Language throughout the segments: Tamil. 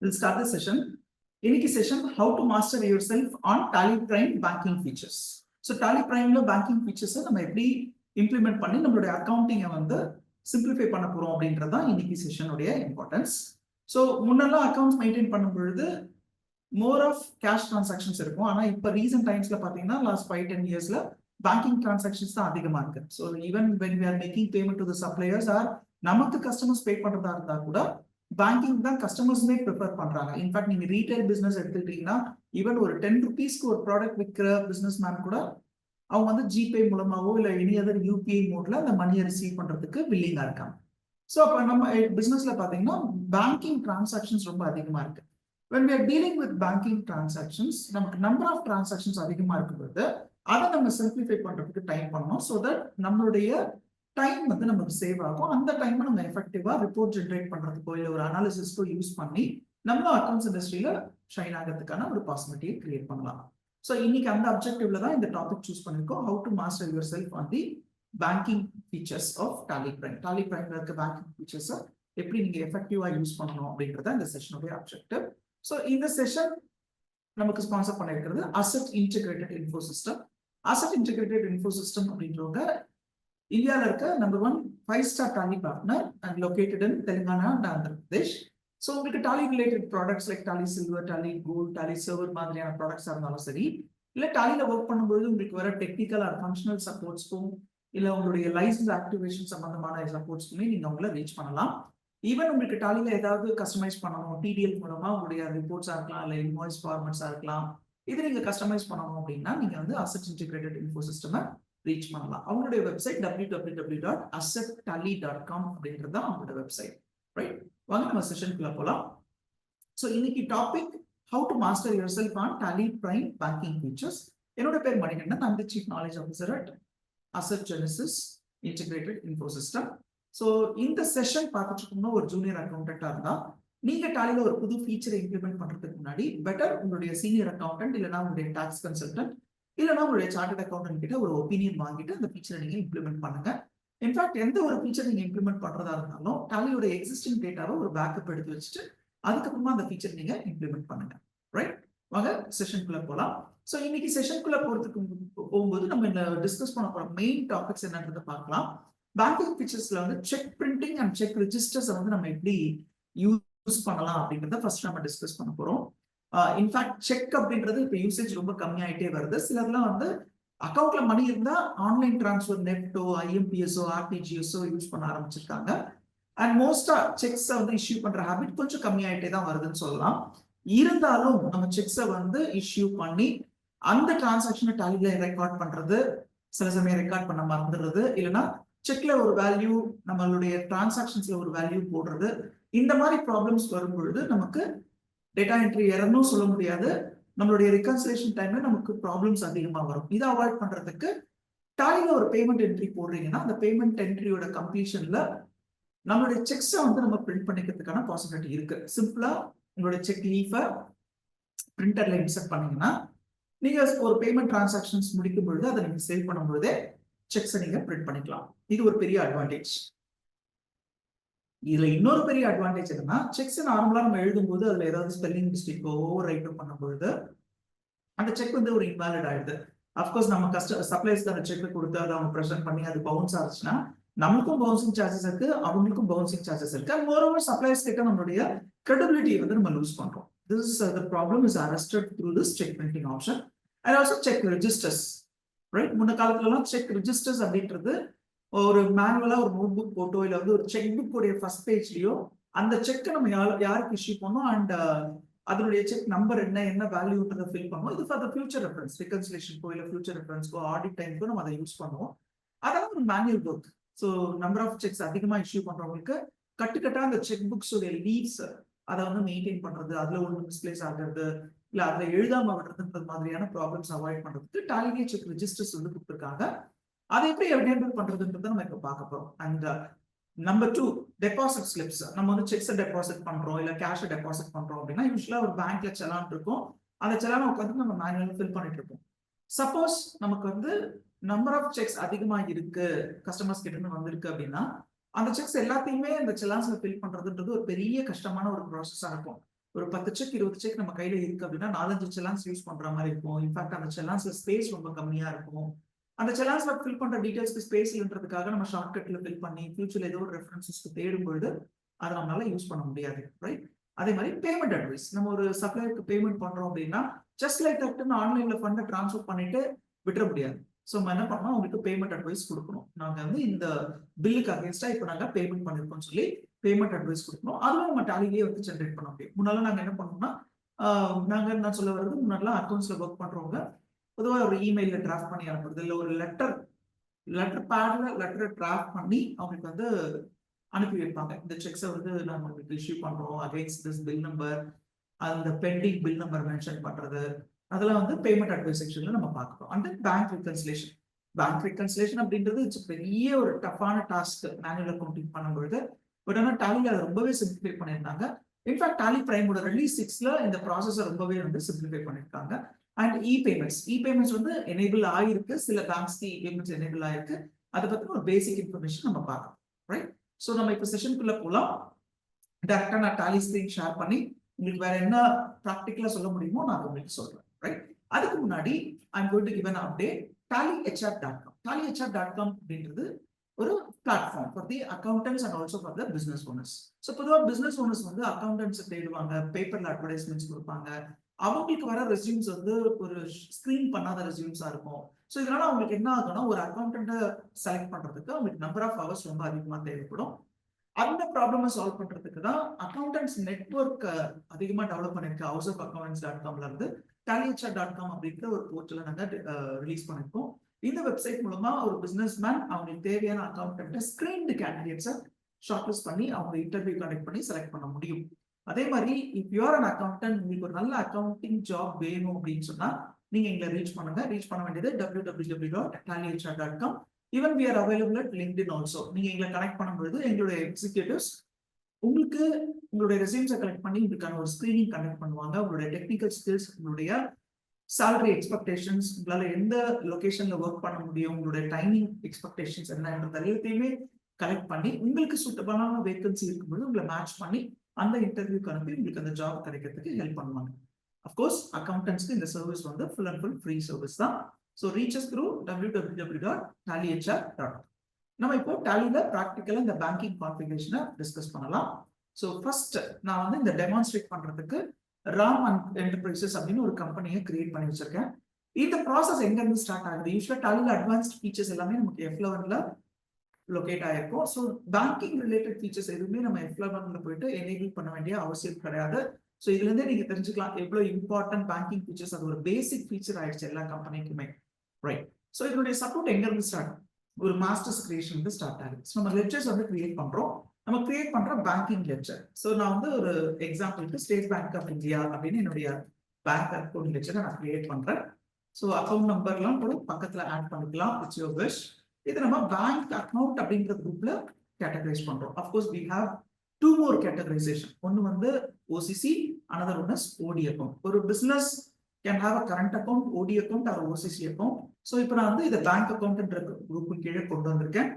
We'll start the session. இன்னைக்கு session how to master yourself on Tally Prime banking features. So Tally Primeல banking features நம்ம எப்படி இம்ப்ளிமெண்ட் பண்ணி நம்மளுடைய அக்கவுண்டிங்கை வந்து சிம்பிளிஃபை பண்ண போறோம் அப்படின்றது தான் இன்னைக்கு செஷனுடைய இம்பார்ட்டன்ஸ். ஸோ முன்னெல்லாம் அக்கௌண்ட்ஸ் மெயின்டைன் பண்ணும் பொழுது மோர் ஆஃப் கேஷ் டிரான்சாக்ஷன்ஸ் இருக்கும். ஆனால் இப்போ ரீசெண்ட் டைம்ஸ்ல பார்த்தீங்கன்னா லாஸ்ட் 5-10 இயர்ஸ்ல பேங்கிங் டிரான்சாக்ஷன்ஸ் தான் அதிகமாக இருக்கு. So even when we are making payment to the suppliers or நமக்கு கஸ்டமர்ஸ் பே பண்றதா இருந்தா கூட பேங்கிங் தான் கஸ்டமர்ஸ்மே ப்ரிஃபர் பண்றாங்க. இன்ஃபேக்ட் நீங்க ரீட்டைல் பிசினஸ் எடுத்துக்கிட்டீங்கன்னா ஈவன் ஒரு 10 rupeesக்கு ஒரு ப்ராடக்ட் விற்கிற பிசினஸ் மேன் கூட அவங்க வந்து ஜிபே மூலமாவோ இல்லை எனி அதர் யூபிஐ மோட்ல அந்த மணியை ரிசீவ் பண்றதுக்கு வில்லிங்கா இருக்காங்க. ஸோ அப்போ நம்ம பிசினஸ்ல பாத்தீங்கன்னா பேங்கிங் டிரான்சாக்ஷன்ஸ் ரொம்ப அதிகமா இருக்கு. when we are dealing with banking transactions நமக்கு நம்பர் ஆஃப் டிரான்சாக்ஷன்ஸ் அதிகமா இருக்கும்போது அதை நம்ம சிம்பிளிஃபை பண்றதுக்கு டைம் பண்ணணும். ஸோ தட் நம்மளுடைய டைம் வந்து நமக்கு சேவ் ஆகும். அந்த டைம் நம்ம எஃபெக்டிவா ரிப்போர்ட் ஜென்ரேட் பண்றதுக்கோ இல்லை ஒரு அனாலிசிஸ்க்கோ யூஸ் பண்ணி நம்ம அக்கௌண்ட்ஸ் இண்டஸ்ட்ரியில ஷைன் ஆகிறதுக்கான ஒரு பாசிபிலிட்டியை கிரியேட் பண்ணலாம். ஸோ இன்னைக்கு அந்த அப்ஜெக்டிவ்ல தான் இந்த டாபிக் சூஸ் பண்ணிருக்கோம். How to master yourself on the banking features of Tally Prime. Tally Primeல இருக்க பேங்கிங் ஃபீச்சர்ஸை எப்படி நீங்க எஃபெக்டிவா யூஸ் பண்ணணும் அப்படின்றத இந்த செஷனுடைய அப்ஜெக்டிவ். ஸோ இந்த செஷன் நமக்கு ஸ்பான்சர் பண்ணிருக்கிறது அசெட் இன்டெகிரேட்டட் இன்ஃபோ சிஸ்டம். அசெட் இன்டெகிரேட்டட் இன்ஃபோ சிஸ்டம் அப்படின்றவங்க இந்தியாவில் இருக்க number 1 5-star Tally partner and located in Telangana and Andhra Pradesh. So உங்களுக்கு Tally related products like Tally silver, Tally gold, Tally server மாதிரியான ப்ராடக்ட்ஸாக இருந்தாலும் சரி, இல்லை டாலியில் ஒர்க் பண்ணும்போது உங்களுக்கு வர டெக்னிக்கல் ஆர் ஃபங்க்ஷனல் சப்போர்ட்ஸ்க்கும் இல்லை உங்களுடைய லைசன்ஸ் ஆக்டிவேஷன் சம்பந்தமான சப்போர்ட்ஸ்க்குமே நீங்கள் உங்களை ரீச் பண்ணலாம். ஈவன் உங்களுக்கு டாலியில் ஏதாவது கஸ்டமைஸ் பண்ணணும், டிடிஎல் மூலமா உங்களுடைய ரிப்போர்ட்ஸாக இருக்கலாம், இல்லை இன்வாய்ஸ் ஃபார்மட்ஸாக இருக்கலாம், இது நீங்கள் கஸ்டமைஸ் பண்ணணும் அப்படின்னா நீங்கள் வந்து அசெட் இன்டெகிரேட்டட் இன்ஃபோ சிஸ்டமை ரீச் பண்ணலாம். அவங்களுடைய வெப்சைட் www.assettally.com அப்படின்றது தான் அவங்களோட வெப்சைட். ரைட், வாங்க நம்ம செஷனுக்குள்ள போகலாம். ஸோ இன்னைக்கு topic how to master yourself on Tally Prime banking features. என்னோட பேர் மணிகண்டன், நான் chief knowledge officer at asset Genesis integrated Info system. So இந்த செஷன் பார்த்துட்டு இருக்கோம்னா ஒரு ஜூனியர் அக்கௌண்டண்டா இருந்தா நீங்க டாலியில் ஒரு புது ஃபீச்சரை இம்ப்ளிமெண்ட் பண்றதுக்கு முன்னாடி பெட்டர் உங்களுடைய சீனியர் அக்கௌண்டன்ட் இல்லைனா உங்களுடைய டாக்ஸ் கன்சல்டன்ட் இல்லைனா உங்களுடைய சார்ட்டர்ட் அக்கௌண்டன்ட் கிட்ட ஒரு ஒப்பீனியன் வாங்கிட்டு அந்த ஃபீச்சரை நீங்க இம்ப்ளிமெண்ட் பண்ணுங்க. இன்ஃபேக்ட் எந்த ஒரு ஃபீச்சர் நீங்க இம்ப்ளிமெண்ட் பண்றதா இருந்தாலும் டாலியோட எக்ஸிஸ்டிங் டேட்டாவை ஒரு பேக்கப் எடுத்து வச்சுட்டு அதுக்கப்புறமா அந்த ஃபீச்சர் நீங்க இம்ப்ளிமெண்ட் பண்ணுங்க. ரைட், வாங்க செஷனுக்குள்ள போகலாம். ஸோ இன்னைக்கு செஷனுக்குள்ள போகும்போது நம்ம இந்த டிஸ்கஸ் பண்ண போற மெயின் டாபிக்ஸ் என்னன்றதை பார்க்கலாம். பேங்கிங் ஃபீச்சர்ஸ்ல வந்து check printing and check registers வந்து நம்ம எப்படி யூஸ் பண்ணலாம் அப்படின்றத ஃபர்ஸ்ட் நம்ம டிஸ்கஸ் பண்ண போறோம். இன்ஃபேக்ட் செக் அப்படின்றது இப்போ யூசேஜ் ரொம்ப கம்மியாயிட்டே வருது. சிலர்லாம் வந்து அக்கௌண்ட்ல மணி இருந்தா ஆன்லைன் டிரான்ஸ்ஃபர், நெஃப்டோ, ஐஎம்பிஎஸ்ஓ, ஆர்டிஜிஎஸ்ஓ யூஸ் பண்ண ஆரம்பிச்சிருக்காங்க. அண்ட் மோஸ்டா செக்ஸை வந்து இஷ்யூ பண்ற ஹேபிட் கொஞ்சம் கம்மியாயிட்டே தான் வருதுன்னு சொல்லலாம். இருந்தாலும் நம்ம செக்ஸை வந்து இஷ்யூ பண்ணி அந்த டிரான்சாக்ஷனை டாலியில ரெக்கார்ட் பண்றது, சில சமயம் ரெக்கார்ட் பண்ண மறந்துடுறது, இல்லைன்னா செக்ல ஒரு வேல்யூ நம்மளுடைய டிரான்சாக்ஷன்ஸ்ல ஒரு வேல்யூ போடுறது, இந்த மாதிரி ப்ராப்ளம்ஸ் வரும்பொழுது நமக்கு டேட்டா என்ட்ரி எரர்னும் சொல்ல முடியாது, நம்மளுடைய ரிகன்சிலேஷன் டைம்ல நமக்கு ப்ராப்ளம்ஸ் அதிகமாக வரும். இதை அவாய்ட் பண்றதுக்கு டாலியில ஒரு பேமெண்ட் என்ட்ரி போடுறீங்கன்னா அந்த பேமெண்ட் என்ட்ரியோட கம்ப்ளீஷன்ல நம்மளுடைய செக்ஸை வந்து நம்ம பிரிண்ட் பண்ணிக்கிறதுக்கான பாசிபிலிட்டி இருக்கு. சிம்பிளா உங்களுடைய செக் லீஃபை பிரிண்டர்ல இன்சர்ட் பண்ணீங்கன்னா நீங்க ஒரு பேமெண்ட் டிரான்சாக்ஷன்ஸ் முடிக்கும் பொழுது அதை நீங்க சேவ் பண்ணும் பொழுதே செக்ஸை நீங்க பிரிண்ட் பண்ணிக்கலாம். இது ஒரு பெரிய அட்வான்டேஜ். இதுல இன்னொரு பெரிய அட்வான்டேஜ் என்னன்னா, செக்ஸ் நார்மலா நம்ம எழுதும் போது அதுல ஏதாவது ஸ்பெல்லிங் மிஸ்டேக்கோ ஓவர் ரைட்டோ பண்ணும்பொழுது அந்த செக் வந்து ஒரு இன்வாலிட் ஆயிடுது. அப்கோர்ஸ் நம்ம சப்ளைஸ்க்கு அந்த செக் கொடுத்து அதை அவங்க ப்ரெசென்ட் பண்ணி அது பவுன்ஸ் ஆச்சுன்னா நம்மளுக்கும் பவுன்சிங் சார்ஜஸ் இருக்கு, அவங்களுக்கும் பவுன்சிங் சார்ஜஸ் இருக்கு. அண்ட் மோரோவர் சப்ளைஸ் கிட்ட நம்மளுடைய கிரெடிபிலிட்டியை வந்து நம்ம லூஸ் பண்றோம். This the problem is arrested through this check printing option and also check registers. Right, முன்ன காலத்துலலாம் செக் ரிஜிஸ்டர்ஸ் அப்படின்றது ஒரு மேனுவலா ஒரு நோட் புக் போட்டோ இல்லை வந்து ஒரு செக் புக் உடைய ஃபர்ஸ்ட் பேஜ்லயோ அந்த செக்கை நம்ம யாருக்கு இஷ்யூ பண்ணோம் அண்ட் அதனுடைய செக் நம்பர் என்ன வேல்யூன்றதை ஃபில் பண்ணுவோம். இது ஃபார் த ஃபியூச்சர் ரெஃபரன்ஸ், ரிகன்சிலேஷனுக்கோ இல்லை ஃபியூச்சர் ரெஃபரன்ஸ்க்கோ ஆடிட் டைம்க்கோ நம்ம அதை யூஸ் பண்ணுவோம். அதெல்லாம் ஒரு manual work. So number of cheques அதிகமாக இஷ்யூ பண்றவங்களுக்கு கட்டுக்கட்டா அந்த செக் புக்ஸ் உடைய லீவ்ஸ் அதை வந்து மெயின்டைன் பண்றது, அதுல ஒன்று மிஸ்பிளேஸ் ஆகிறது இல்ல அதுல எழுதாம விடுறதுன்றது மாதிரியான ப்ராப்ளம்ஸ் அவாய்ட் பண்றதுக்கு டாலிலே செக் ரிஜிஸ்டர்ஸ் வந்து கொடுத்துருக்காங்க. அதை எப்படி எவிடென்ட் பண்றதுன்றதை நம்ம இப்ப பார்க்க போறோம். And number 2, deposit slips. நம்ம வந்து செக்ஸை டெபாசிட் பண்றோம் இல்ல கேஷை டெபாசிட் பண்றோம் அப்படின்னா யூஸ்வலா ஒரு பேங்க்ல செலான் இருக்கும். அந்த செலானை உட்காந்து நம்ம மேனுவலா ஃபில் பண்ணிட்டு இருப்போம். சப்போஸ் நமக்கு வந்து நம்பர் ஆஃப் செக்ஸ் அதிகமா இருக்கு, கஸ்டமர்ஸ் கிட்ட இருந்து வந்திருக்கு அப்படின்னா அந்த செக்ஸ் எல்லாத்தையுமே அந்த செலான்ஸ்ல ஃபில் பண்றதுன்றது ஒரு பெரிய கஷ்டமான ஒரு ப்ராசஸா இருக்கும். ஒரு 10 செக் 20 செக் நம்ம கையில இருக்கு அப்படின்னா 4-5 செலான்ஸ் யூஸ் பண்ற மாதிரி இருக்கும். இன்ஃபேக்ட் அந்த செலான்ஸ்ல ஸ்பேஸ் ரொம்ப கம்மியா இருக்கும். அந்த செலான்ஸ்ல ஃபில் பண்ற டீடைல்ஸ்க்கு ஸ்பேஸ் இல்லன்றதுக்காக நம்ம ஷார்ட்கட்ல ஃபில் பண்ணி ஃபியூச்சர்ல ஏதோ ஒரு ரெஃபரன்சஸ்க்கு தேடும் பொழுது அதை நம்மளால யூஸ் பண்ண முடியாது, ரைட்? அதே மாதிரி பேமெண்ட் அட்வைஸ், நம்ம ஒரு சப்ளையருக்கு பேமெண்ட் பண்றோம் அப்படின்னா ஜஸ்ட் லைக் தட் ஆன்லைன்ல ஃபண்டை ட்ரான்ஸ்ஃபர் பண்ணிட்டு விட்டுற முடியாது. ஸோ நம்ம என்ன பண்ணோம், உங்களுக்கு பேமெண்ட் அட்வைஸ் கொடுக்கணும். நாங்க வந்து இந்த பில்லுக்கு அகேன்ஸ்டா இப்போ நாங்க பேமெண்ட் பண்ணிருக்கோம்னு சொல்லி பேமெண்ட் அட்வைஸ் கொடுக்கணும். அதுவும் நம்ம டாலிலேயே வந்து ஜென்ரேட் பண்ண முடியும். முன்னால நாங்க என்ன பண்ணோம்னா, நான் சொல்ல வர்றது, முன்னாடிலாம் அக்கௌண்ட்ஸ்ல ஒர்க் பண்றவங்க பொதுவாக ஒரு இமெயில டிராஃப்ட் பண்ணி அனுப்புறது, இல்லை ஒரு லெட்டர் பேட்ல லெட்டர் டிராஃப்ட் பண்ணி அவங்களுக்கு வந்து அனுப்பி வைப்பாங்க. இந்த செக்ஸை வந்து நாங்கள் உங்களுக்கு இஷ்யூ பண்றோம் அகைன்ஸ்ட் திஸ் பில் நம்பர், அந்த பெண்டிங் பில் நம்பர் மென்ஷன் பண்றது, அதெல்லாம் வந்து பேமெண்ட் அட்வைஸ் செக்ஷன்ல நம்ம பார்க்கிறோம். And bank reconciliation. Bank reconciliation அப்படின்றது பெரிய ஒரு டஃப்பான டாஸ்க் மேனுவல் அக்கௌண்டிங் பண்ணும்பொழுது. பட் ஆனால் டாலியில் அதை ரொம்பவே சிம்பிளிஃபை பண்ணியிருந்தாங்க. இன்ஃபேக்ட் டாலி பிரைமோட ரிலீஸ் 6ல இந்த ப்ராசஸை ரொம்பவே வந்து சிம்பிளிஃபை பண்ணியிருக்காங்க. அண்ட் இ பேமெண்ட்ஸ் வந்து எனேபிள் ஆயிருக்கு, சில பேங்க்ஸ்க்கு இ-பேமெண்ட்ஸ் எனேபிள் ஆயிருக்கு. அதை பத்தின ஒரு பேசிக் இன்ஃபர்மேஷன் நம்ம பார்க்கலாம், ரைட்? ஸோ நம்ம இப்போ செஷனுக்குள்ள போகலாம். டேரக்டா நான் டாலி ஸ்கிரீன் ஷேர் பண்ணி உங்களுக்கு வேற என்ன ப்ராக்டிக்கலா சொல்ல முடியுமோ நான் உங்களுக்கு சொல்றேன், ரைட்? அதுக்கு முன்னாடி I'm going to give an update. tallyhr.com. tallyhr.com அப்படின்றது ஒரு platform for the accountants and also for the business owners. So பொதுவாக பிசினஸ் ஓனர்ஸ் வந்து அக்கௌண்டன்ட்ஸ் தேடுவாங்க, பேப்பர்ல அட்வர்டைஸ்மெண்ட்ஸ் கொடுப்பாங்க. அவங்களுக்கு வர ரெஸ்யூம்ஸ் வந்து ஒரு ஸ்கிரீன் பண்ணாத ரெஸ்யூம்ஸா இருக்கும். ஸோ இதனால அவங்களுக்கு என்ன ஆகும்னா, ஒரு அக்கௌண்டன்ட்டை செலக்ட் பண்றதுக்கு அவங்களுக்கு நம்பர் ஆஃப் ஹவர்ஸ் ரொம்ப அதிகமாக தேவைப்படும். அந்த ப்ராப்ளமை சால்வ் பண்றதுக்கு தான் அக்கௌண்டன்ட்ஸ் நெட்வொர்க் அதிகமா டெவலப் பண்ணிருக்க ஹவுஸ் ஆஃப் அக்கௌண்டன்ட்ஸ்.comல இருந்து tallyhr.com அப்படிங்கிற ஒரு போர்ட்டலை நாங்க ரிலீஸ் பண்ணிருக்கோம். இந்த வெப்சைட் மூலமா ஒரு பிசினஸ் மேன் அவங்களுக்கு தேவையான அக்கௌண்டன்ட்டை ஸ்கிரீன்டு கேண்டிடேட்ஸை ஷார்ட்லிஸ்ட் பண்ணி அவங்க இன்டர்வியூ கனெக்ட் பண்ணி செலக்ட் பண்ண முடியும். அதே மாதிரி இஃப் யூஆர் அன் அக்கௌண்டன்ட், உங்களுக்கு ஒரு நல்ல அக்கௌண்டிங் ஜாப் வேணும் அப்படின்னு சொன்னா நீங்க எங்களை ரீச் பண்ணுங்க. ரீச் பண்ண வேண்டியது www.tallyhr.com. Even we are available at LinkedIn also. நீங்க எங்களை கனெக்ட் பண்ணும்போது எங்களுடைய எக்ஸிக்யூட்டிவ்ஸ் உங்களுக்கு உங்களுடைய ரெஸ்யூம்ஸை கலெக்ட் பண்ணி இதுக்கான ஒரு ஸ்கிரீனிங் கண்டக்ட் பண்ணுவாங்க. உங்களுடைய டெக்னிக்கல் ஸ்கில்ஸ், உங்களுடைய salary எக்ஸ்பெக்டேஷன்ஸ், உங்களால எந்த லொகேஷன்ல ஒர்க் பண்ண முடியும், உங்களுடைய டைமிங் எக்ஸ்பெக்டேஷன்ஸ் என்னன்றது எல்லாத்தையுமே கலெக்ட் பண்ணி உங்களுக்கு சூட்டபிளான வேகன்சி இருக்கும்போது உங்களை மேட்ச் பண்ணி அந்த இன்டர்வியூக்கு அனுப்பி உங்களுக்கு அந்த ஜாப் கிடைக்கிறதுக்கு ஹெல்ப் பண்ணுவாங்க. அஃப்கோர்ஸ் அக்கௌண்டன்ட்ஸ்க்கு இந்த சர்வீஸ் வந்து full and full free service தான். So reach us through www.tallyhr.com. நம்ம இப்போ டாலியில ப்ராக்டிக்கலா இந்த பேங்கிங் கான்ஃபிகரேஷனை டிஸ்கஸ் பண்ணலாம். ஸோ ஃபர்ஸ்ட் நான் வந்து இந்த டெமான்ஸ்ட்ரேட் பண்றதுக்கு ராம் என்டர்பிரைசஸ் அப்படின்னு ஒரு கம்பெனியை கிரியேட் பண்ணி வச்சிருக்கேன். இந்த ப்ராசஸ் எங்க இருந்து ஸ்டார்ட் ஆகுது? யூஸ்வலா டாலியில அட்வான்ஸ்ட் ஃபீச்சர்ஸ் எல்லாமே நமக்கு F11ல லொகேட் ஆயிருக்கும். ஸோ பேங்கிங் ரிலேட்டட் ஃபீச்சர்ஸ் எதுவுமே நம்ம F11ல போயிட்டு எனேபிள் பண்ண வேண்டிய அவசியம் கிடையாது. ஸோ இதுல இருந்தே நீங்க தெரிஞ்சுக்கலாம் எவ்வளவு இம்பார்ட்டன்ட் பேங்கிங் ஃபீச்சர்ஸ், அது ஒரு பேசிக் ஃபீச்சர் ஆயிடுச்சு எல்லா கம்பெனிக்குமே, ரைட்? ஸோ இதனுடைய சப்போர்ட் எங்க இருந்து ஸ்டார்ட்? ஒரு மாஸ்டர்ஸ் கிரியேஷன் வந்து ஸ்டார்ட் ஆகுது. ஸோ நம்ம லெட்ஜர்ஸ் வந்து கிரியேட் பண்றோம். நம்ம கிரியேட் பண்ற பேங்கிங் லெட்ஜர். ஸோ நான் வந்து ஒரு எக்ஸாம்பிளுக்கு ஸ்டேட் பேங்க் ஆஃப் இந்தியா அப்படின்னு என்னுடைய பேங்க் அக்கௌண்ட் லெட்ஜரை நான் கிரியேட் பண்றேன். ஸோ அக்கௌண்ட் நம்பர்லாம் கூட பக்கத்துல ஆட் பண்ணிக்கலாம், இட்ஸ் யுவர் விஷ். இது நம்ம பேங்க் அக்கௌண்ட் அப்படிங்கிற குரூப்ல கேட்டகரைஸ் பண்றோம். Of course we have 2 more categorisation. ஒன்னு வந்து OCC, another one is OD account. ஒரு business can have a current account, OD account or OCC account. ஸோ இப்போ நான் வந்து இதை பேங்க் அக்கௌண்ட்ன்ற குரூப் கீழே கொண்டு வந்திருக்கேன்.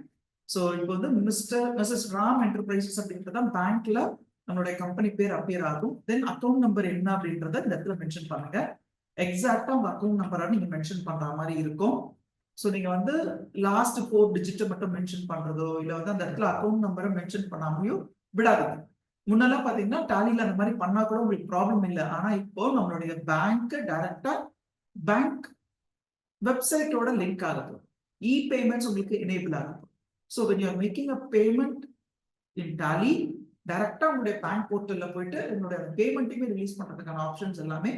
ஸோ இப்போ வந்து மிஸ்ஸஸ் ராம் என்டர்பிரைசஸ் அப்படின்றத பேங்க்ல நம்மளுடைய கம்பெனி பேர் அப்பியர் ஆகும். தென் அக்கௌண்ட் நம்பர் என்ன அப்படின்றத இந்த இடத்துல மென்ஷன் பண்ணுங்க. எக்ஸாக்டா உங்க அக்கௌண்ட் நம்பரை நீங்க மென்ஷன் பண்ற மாதிரி இருக்கும். ஸோ நீங்க வந்து லாஸ்ட் 4 டிஜிட்டை மட்டும் மென்ஷன் பண்றதோ இல்லை வந்து அந்த இடத்துல அக்கௌண்ட் நம்பரை மென்ஷன் பண்ணாமையோ விடாதீங்க. முன்னெல்லாம் பாத்தீங்கன்னா டாலியில அந்த மாதிரி பண்ணா கூட உங்களுக்கு ப்ராப்ளம் இல்லை. ஆனா இப்போ நம்மளுடைய பேங்க் டைரக்டா பேங்க் வெப்சைட்டோட லிங்க் ஆகுது. இ-பேமெண்ட்ஸ் உங்களுக்கு எனேபிள் ஆகுது. So when you are making a payment in Tally, டைரக்டா உங்களுடைய பேங்க் போர்ட்டல்ல போயிட்டு உங்களுடைய பேமெண்ட்டுமே ரிலீஸ் பண்றதுக்கான ஆப்ஷன்ஸ் எல்லாமே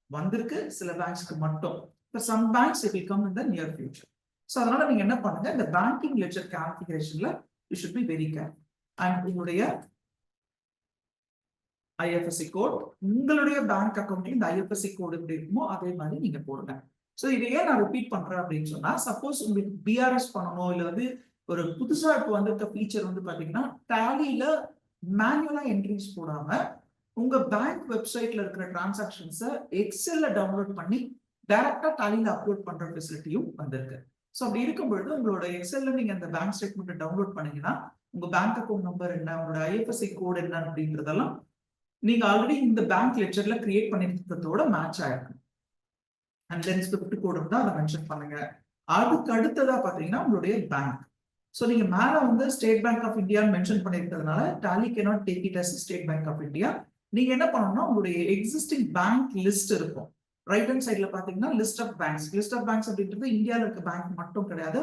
வந்திருக்கு. சில பேங்க்ஸ்க்கு மட்டும். For some banks it will come in the near future. So அதனால நீங்க என்ன பண்ணுங்க, இந்த பேங்கிங் லெட்ஜர் கான்ஃபிகரேஷன்ல you should be very careful. And உங்களுடைய IFSC கோட், உங்களுடைய பேங்க் அக்கௌண்ட்ல இந்த IFSC கோட் எப்படி இருக்குமோ அதே மாதிரி நீங்க போடுங்க. ஸோ இதை ஏன் நான் ரிப்பீட் பண்றேன் அப்படின்னு சொன்னா, சப்போஸ் உங்களுக்கு BRS பண்ணணும் இல்லை வந்து ஒரு புதுசா இப்போ வந்திருக்க ஃபீச்சர் வந்து பாத்தீங்கன்னா டாலியில மேனுவலா என்ட்ரிஸ் போடாம உங்க பேங்க் வெப்சைட்ல இருக்கிற டிரான்சாக்ஷன்ஸை எக்ஸெல்ல டவுன்லோட் பண்ணி டைரக்டா டாலியில அப்லோட் பண்ற ஃபெசிலிட்டியும் வந்திருக்கு. ஸோ அப்படி இருக்கும்பொழுது உங்களோட எக்ஸெல்ல நீங்க அந்த பேங்க் ஸ்டேட்மெண்ட் டவுன்லோட் பண்ணீங்கன்னா உங்க பேங்க் அக்கௌண்ட் நம்பர் என்ன, உங்களோட IFSC கோட் என்ன அப்படின்றதெல்லாம் நீங்க ஆல்ரெடி இந்த பேங்க் லெட்ஜர்ல கிரியேட் பண்ணிருக்கிறதோட மேட்ச் ஆயிருக்கும். அண்ட் தென் ஸ்விஃப்ட் கோடு தான் அதை மென்ஷன் பண்ணுங்க. அதுக்கு அடுத்ததா பாத்தீங்கன்னா உங்களுடைய பேங்க். ஸோ நீங்க மேல வந்து state bank of India mention பண்ணிருக்கிறதுனால Tally cannot take it as state bank of India. நீங்க என்ன பண்ணணும்னா உங்களுடைய எக்ஸிஸ்டிங் பேங்க் லிஸ்ட் இருக்கும். ரைட் ஹேண்ட் சைட்ல பாத்தீங்கன்னா list of banks. List of banks அப்படின்றது இந்தியாவில் இருக்க பேங்க் மட்டும் கிடையாது,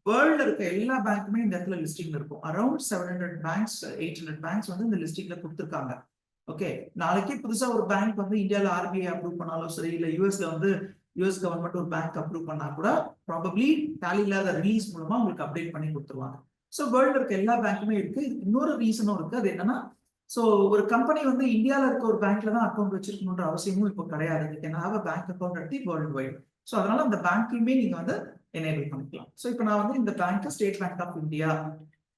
வேர்ல்ட்ல இருக்க எல்லா பேங்க்குமே இந்த இடத்துல லிஸ்டிங்ல இருக்கும். அரௌண்ட் 700 பேங்க்ஸ் 800 பேங்க்ஸ் வந்து இந்த லிஸ்டிங்ல கொடுத்துருக்காங்க. ஓகே, நாளைக்கு புதுசா ஒரு பேங்க் வந்து இந்தியாவில் ஆர்பிஐ அப்ரூவ் பண்ணாலும் சரி, இல்ல யூஎஸ்ல வந்து யூஎஸ் கவர்மெண்ட் ஒரு பேங்க் அப்ரூவ் பண்ணா கூட ப்ராபப்ளி டாலில அதை ரிலீஸ் மூலமா உங்களுக்கு அப்டேட் பண்ணி கொடுத்துருவாங்க. ஸோ வேர்ல்ட்ல இருக்க எல்லா பேங்க்குமே இருக்கு. இன்னொரு ரீசனும் இருக்கு. அது என்னன்னா, ஸோ ஒரு கம்பெனி வந்து இந்தியாவில் இருக்க ஒரு பேங்க்ல தான் அக்கௌண்ட் வச்சிருக்கணுன்ற அவசியமும் இப்போ கிடையாது. You can have a bank account at the world wide. So அதனால அந்த பேங்க்கையுமே நீங்க வந்து எனேபிள் பண்ணிக்கலாம். ஸோ இப்போ நான் வந்து இந்த bank state bank of India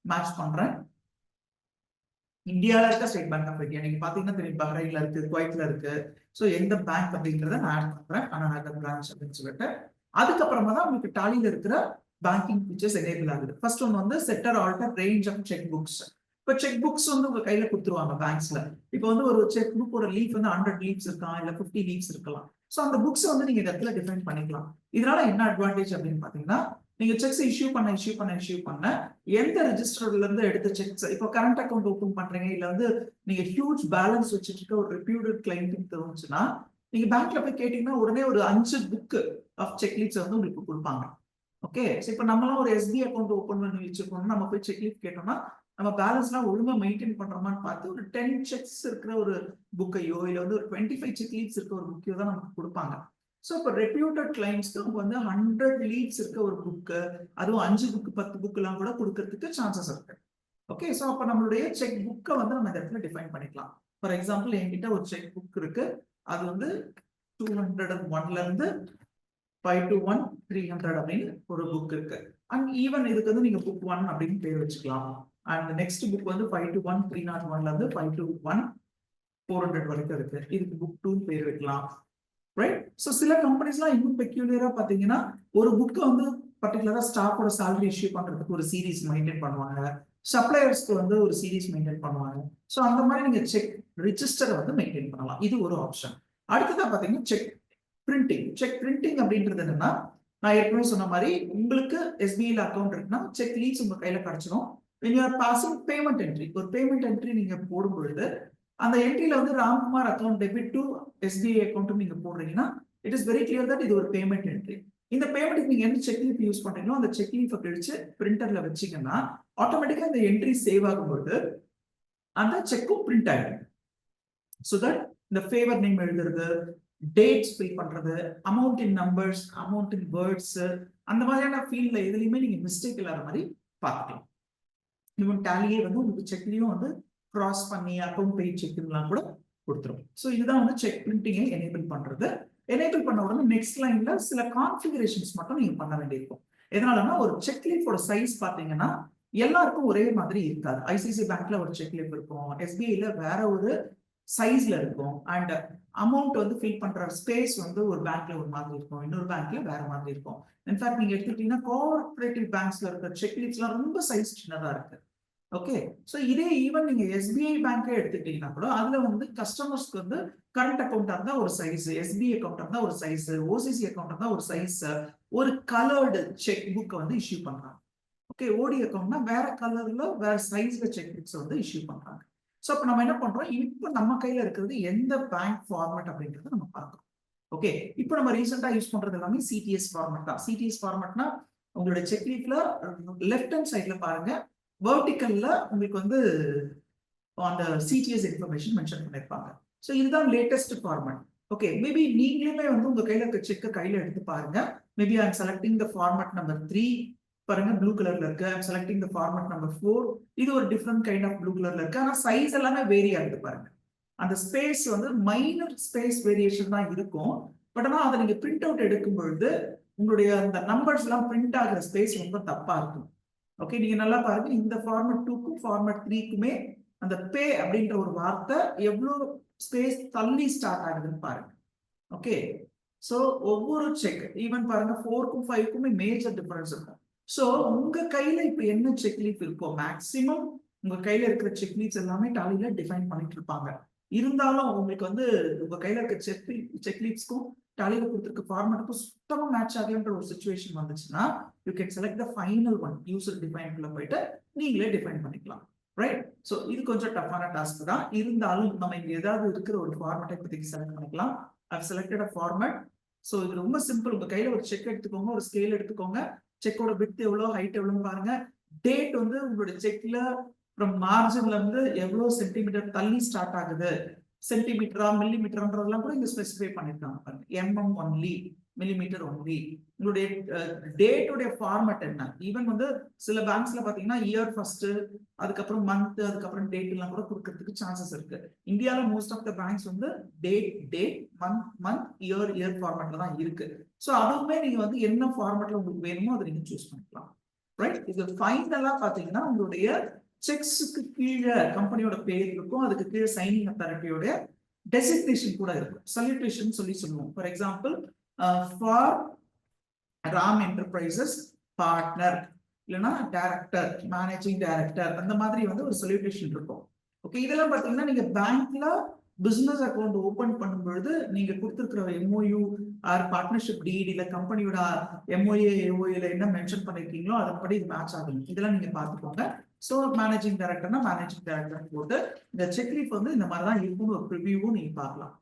match பண்றேன். இந்தியாவில் இருக்க ஸ்டேட் பேங்க் ஆஃப் இந்தியா நீங்க பாத்தீங்கன்னா தெரியும், பஹ்ரைன்ல இருக்கு, குவைத்ல இருக்கு. ஸோ எந்த பேங்க் அப்படிங்கிறத நான் ஆட் பண்றேன், அனாநகர் பிரான்ச் அப்படின்னு சொல்லிட்டு. அதுக்கப்புறமா தான் உங்களுக்கு டாலியில இருக்கிற பேங்கிங் ஃபீச்சர்ஸ் எனேபிள் ஆகுது. ஃபர்ஸ்ட் ஒன் வந்து set or alter range of cheque books. இப்போ செக் புக்ஸ் வந்து உங்க கையில கொடுத்துருவாங்க பேங்க்ஸ்ல. இப்போ வந்து ஒரு செக் புக்கோட லீஃப் வந்து 100 லீவ்ஸ் இருக்கலாம், இல்ல 50 லீவ்ஸ் இருக்கலாம். ஸோ அந்த புக்ஸ் வந்து நீங்க இந்த இடத்துல டிஃபைன் பண்ணிக்கலாம். இதனால என்ன அட்வான்டேஜ் அப்படின்னு பாத்தீங்கன்னா, நீங்க செக்ஸ் இஷ்யூ பண்ண எந்த ரெஜிஸ்டர்ல இருந்து எடுத்த செக்ஸ், இப்போ கரண்ட் அக்கௌண்ட் ஓபன் பண்றீங்க, இல்ல வந்து நீங்க ஹியூஜ் பேலன்ஸ் வச்சுட்டு இருக்க ஒரு ரெப்யூட்டட் கிளைண்ட் தோணுச்சுன்னா, நீங்க பேங்க்ல போய் கேட்டீங்கன்னா உடனே ஒரு 5 புக் ஆஃப் செக் லீவ்ஸ் வந்து உங்களுக்கு கொடுப்பாங்க. ஓகே, இப்போ நம்மளாம் ஒரு எஸ்பி அக்கௌண்ட் ஓபன் பண்ணி வச்சிருக்கோம்னா நம்ம போய் செக் லீவ் கேட்டோம்னா நம்ம பேலன்ஸ்லாம் ஒழுங்கா மெயின்டைன் பண்றோமான்னு பார்த்து ஒரு 10 செக்ஸ் இருக்கிற ஒரு புக்கையோ இல்ல வந்து ஒரு 25 செக் லீவ்ஸ் இருக்க ஒரு புக்கையோ தான் நமக்கு கொடுப்பாங்க. ஸோ இப்போ ரெப்யூட்டட் கிளைண்ட்ஸ்க்கு வந்து 100 லீவ்ஸ் இருக்க ஒரு புக்கு, அதுவும் 5 புக் 10 புக் எல்லாம் கூட கொடுக்கறதுக்கு சான்சஸ் இருக்கு. ஓகே, ஸோ அப்போ நம்மளுடைய செக் புக்கை வந்து நம்ம இந்த இடத்துல டிஃபைன் பண்ணிக்கலாம். ஃபார் எக்ஸாம்பிள் என்கிட்ட ஒரு செக் புக் இருக்கு, அது வந்து 201ல இருந்து 521 300 அப்படின்னு ஒரு புக் இருக்கு. அண்ட் ஈவன் இதுக்கு வந்து நீங்க புக் 1 அப்படின்னு பேர் வச்சுக்கலாம். அண்ட் நெக்ஸ்ட் புக் வந்து 521 301ல இருந்து 521 400 வரைக்கும் இருக்கு. இதுக்கு புக் 2 பேர் வைக்கலாம். ரைட்? ஸோ சில கம்பெனிஸ்லாம் இன்னும் பெக்யூலியரா பாத்தீங்கன்னா ஒரு புக்கை வந்து பர்டிகுலரா ஸ்டாஃபோட சேலரி இஷ்யூ பண்றதுக்கு ஒரு சீரீஸ் மெயின்டைன் பண்ணுவாங்க, சப்ளையர்ஸ்க்கு வந்து ஒரு சீரீஸ் மெயின்டைன் பண்ணுவாங்க. ஸோ அந்த மாதிரி நீங்க செக் ரிஜிஸ்டரை வந்து மெயின்டைன் பண்ணலாம். இது ஒரு ஆப்ஷன். அடுத்ததா பாத்தீங்கன்னா செக் பிரிண்டிங். செக் பிரிண்டிங் அப்படின்றது என்னன்னா, நான் ஏற்கனவே சொன்ன மாதிரி உங்களுக்கு எஸ்பிஐல அக்கௌண்ட் இருக்குன்னா செக் லீவ்ஸ் உங்க கையில கிடைச்சிடும். when you are passing payment entry, ஒரு பேமெண்ட் என்ட்ரி நீங்க போடும் பொழுது அந்த என்ட்ரியில வந்து Ramkumar account debit to SBI account நீங்க போடுறீங்கன்னா it is very clear that இது ஒரு பேமெண்ட் என்ட்ரி. இந்த பேமெண்ட் நீங்க எந்த செக் லீஃப் யூஸ் பண்றீங்களோ அந்த செக் லீஃபை கழிச்சு பிரிண்டர்ல வச்சீங்கன்னா ஆட்டோமேட்டிக்கா இந்த என்ட்ரி சேவ் ஆகும்போது அந்த செக்கும் பிரிண்ட் ஆயிடும். ஸோ தட் இந்த ஃபேவர் நேம் எழுதுறது, டேட்ஸ் ஃபில் பண்றது, amount in numbers, amount in words, அந்த மாதிரியான ஃபீல்ட்ல எதுலையுமே நீங்க மிஸ்டேக் இல்லாத மாதிரி பார்த்துக்கலாம். ஈவன் டேலியே வந்து உங்களுக்கு செக்லையும் வந்து கிராஸ் பண்ணி அக்கௌண்ட் பேஜ் செக்லாம் கூட கொடுத்துரும். ஸோ இதுதான் வந்து செக் பிரிண்டிங்கை எனேபிள் பண்றது. எனேபிள் பண்ண உடனே நெக்ஸ்ட் லைன்ல சில கான்ஃபிகரேஷன்ஸ் மட்டும் நீங்க பண்ண வேண்டியிருக்கும். எதனாலன்னா ஒரு செக் லீஃபோட சைஸ் பாத்தீங்கன்னா எல்லாருக்கும் ஒரே மாதிரி இருக்காது. ஐசிஐசிஐ பேங்க்ல ஒரு செக் லீஃப் இருக்கும், எஸ்பிஐல வேற ஒரு சைஸ்ல இருக்கும். அண்ட் அமௌண்ட் வந்து ஃபில் பண்ற ஸ்பேஸ் வந்து ஒரு பேங்க்ல ஒரு மாதிரி இருக்கும், இன்னொரு பேங்க்ல வேற மாதிரி இருக்கும். இன்ஃபேக்ட் நீங்க எடுத்துக்கிட்டீங்கன்னா கோஆபரேட்டிவ் பேங்க்ஸ்ல இருக்கிற செக் லீஃப்ஸ்லாம் ரொம்ப சைஸ் சின்னதா இருக்கு. ஓகே, ஸோ இதே ஈவன் நீங்க எஸ்பிஐ பேங்கை எடுத்துக்கிட்டீங்கன்னா கூட அதுல வந்து கஸ்டமர்ஸ்க்கு வந்து கரண்ட் அக்கௌண்ட் இருந்தா ஒரு சைஸ், எஸ்பிஐ அக்கௌண்ட் இருந்தா ஒரு சைஸ், ஓசிசி அக்கௌண்ட் இருந்தா ஒரு சைஸ், ஒரு கலர்டு செக் புக்கை வந்து இஷ்யூ பண்றாங்க. ஓகே, ஓடி அக்கௌண்ட்னா வேற கலர்ல வேற சைஸ்ல செக் புக்ஸ் வந்து இஷ்யூ பண்றாங்க. ஸோ அப்போ நம்ம என்ன பண்றோம், இப்போ நம்ம கையில இருக்கிறது எந்த பேங்க் ஃபார்மேட் அப்படின்றத நம்ம பார்க்கறோம். ஓகே, இப்போ நம்ம ரீசெண்டா யூஸ் பண்றது எல்லாமே சிடிஎஸ் ஃபார்மேட் தான். சிடிஎஸ் ஃபார்மேட்னா உங்களுடைய செக் லீஃப்ல லெஃப்ட் ஹேண்ட் சைட்ல பாருங்க, வெர்டிக்கல்ல உங்களுக்கு வந்து அந்த சிடிஎஸ் இன்ஃபர்மேஷன் மென்ஷன் பண்ணிருப்பாங்க. ஸோ இதுதான் லேட்டஸ்ட் ஃபார்மேட். ஓகே, மேபி நீங்களுமே வந்து உங்க கையில இருக்க செக்கை கையில எடுத்து பாருங்க. Maybe I am selecting the format number 3 பாருங்க, ப்ளூ கலர்ல இருக்கு. I am selecting the format number 4, இது ஒரு டிஃப்ரெண்ட் கைண்ட் ஆஃப் ப்ளூ கலர்ல இருக்கு. ஆனா சைஸ் எல்லாமே வேரி ஆகுது பாருங்க. அந்த ஸ்பேஸ் வந்து மைனர் ஸ்பேஸ் வேரியேஷன் தான் இருக்கும். பட் ஆனா அதை நீங்க பிரிண்ட் அவுட் எடுக்கும் பொழுது உங்களுடைய அந்த நம்பர்ஸ் எல்லாம் பிரிண்ட் ஆகிற ஸ்பேஸ் ரொம்ப தப்பா இருக்கும். ஓகே, நீங்க நல்லா பாருங்க, இந்த ஃபார்மேட் 2க்கும் ஃபார்மேட் 3க்குமே அந்த பே அப்படின்ற ஒரு வார்த்தை எவ்வளவு ஸ்பேஸ் தள்ளி ஸ்டார்ட் ஆகுதுன்னு பாருங்க. ஓகே, சோ ஒவ்வொரு செக் ஈவன் பாருங்க 4க்கும் 5க்குமே மேஜர் டிஃபரன்ஸ் இருக்கும். சோ உங்க கையில இப்ப என்ன செக் லீஃப் இருக்கோ மேக்சிமம் உங்க கையில இருக்கிற செக் லீஃப்ஸ் எல்லாமே டாலியில டிஃபைன் பண்ணிட்டு இருப்பாங்க. இருந்தாலும் உங்களுக்கு வந்து உங்க கையில இருக்க செக் லீவ்ஸ்க்கும் டாலியில கொடுத்துருக்க ஃபார்மேட்டுக்கும் சுத்தமா மேட்ச் ஆகலன்ற ஒரு சுச்சுவேஷன் வந்துச்சுன்னா you can select the final one user டிஃபைன்குள்ள போயிட்டு நீங்களே டிஃபைன் பண்ணிக்கலாம். ரைட்? ஸோ இது கொஞ்சம் டஃப்பான டாஸ்க் தான். இருந்தாலும் நம்ம இங்க ஏதாவது இருக்கிற ஒரு ஃபார்மேட்டை இப்போதைக்கு செலக்ட் பண்ணிக்கலாம். I've selected a format. So இது ரொம்ப சிம்பிள். உங்க கையில ஒரு செக் எடுத்துக்கோங்க, ஒரு ஸ்கேல் எடுத்துக்கோங்க. செக்கோட விட்த் எவ்வளோ, ஹைட் எவ்வளோன்னு பாருங்க. டேட் வந்து உங்களுடைய செக்ல ஃப்ரம் மார்ஜின்ல இருந்து எவ்வளவு சென்டிமீட்டர் தள்ளி ஸ்டார்ட் ஆகுது, சென்டிமீட்டரா மில்லிமீட்டர்ன்றதெல்லாம் கூட இங்க ஸ்பெசிஃபை பண்ணிருக்காங்க பாருங்க. MM only, millimetre only. உங்களுடைய டேட்டோட ஃபார்மேட் என்ன? ஈவன் வந்து சில பேங்க்ஸ்ல பாத்தீங்கன்னா இயர் ஃபர்ஸ்ட், அதுக்கப்புறம் மந்த், அதுக்கப்புறம் டேட் எல்லாம் கூட கொடுக்கறதுக்கு சான்சஸ் இருக்கு. இந்தியால மோஸ்ட் ஆஃப் த பேங்க்ஸ் வந்து டேட், மந்த், இயர் ஃபார்மேட்ல தான் இருக்கு. ஸோ அதுவுமே நீங்க வந்து என்ன ஃபார்மேட்ல உங்களுக்கு வேணுமோ அதை நீங்க சூஸ் பண்ணிக்கலாம். ரைட்? இது ஃபைனலா பாத்தீங்கன்னா உங்களுடைய செக்ஸுக்கு கீழே கம்பெனியோட பேர் இருக்கும், அதுக்கு கீழே சைனிங் அத்தாரிட்டியோட டெசிக்னேஷன் கூட இருக்கும். சல்யூட்டேஷன் சொல்லி சொல்லுவோம். For example for Ram enterprises partner, இல்லைன்னா டைரக்டர், மேனேஜிங் டைரக்டர், அந்த மாதிரி வந்து ஒரு சல்யூட்டேஷன் இருக்கும். ஓகே, இதெல்லாம் பாத்தீங்கன்னா நீங்க பேங்க்ல பிசினஸ் அக்கௌண்ட் ஓபன் பண்ணும்பொழுது நீங்க கொடுத்துருக்கிற எம்ஓயு ஆர் பார்ட்னர்ஷிப் டீட் இல்ல கம்பெனியோட எம்ஓஏ ஏஓஏல என்ன மென்ஷன் பண்ணிருக்கீங்களோ அதன்படி இது மேட்ச் ஆகும். இதெல்லாம் நீங்க பாத்துக்கோங்க. ஸோ மேனேஜிங் டைரக்டர்னா மேனேஜிங் டைரக்டர் போட்டு இந்த செக்லீஃப் வந்து இந்த மாதிரி தான் இருக்குன்னு ஒரு ப்ரிவியூவும் நீங்க பார்க்கலாம்.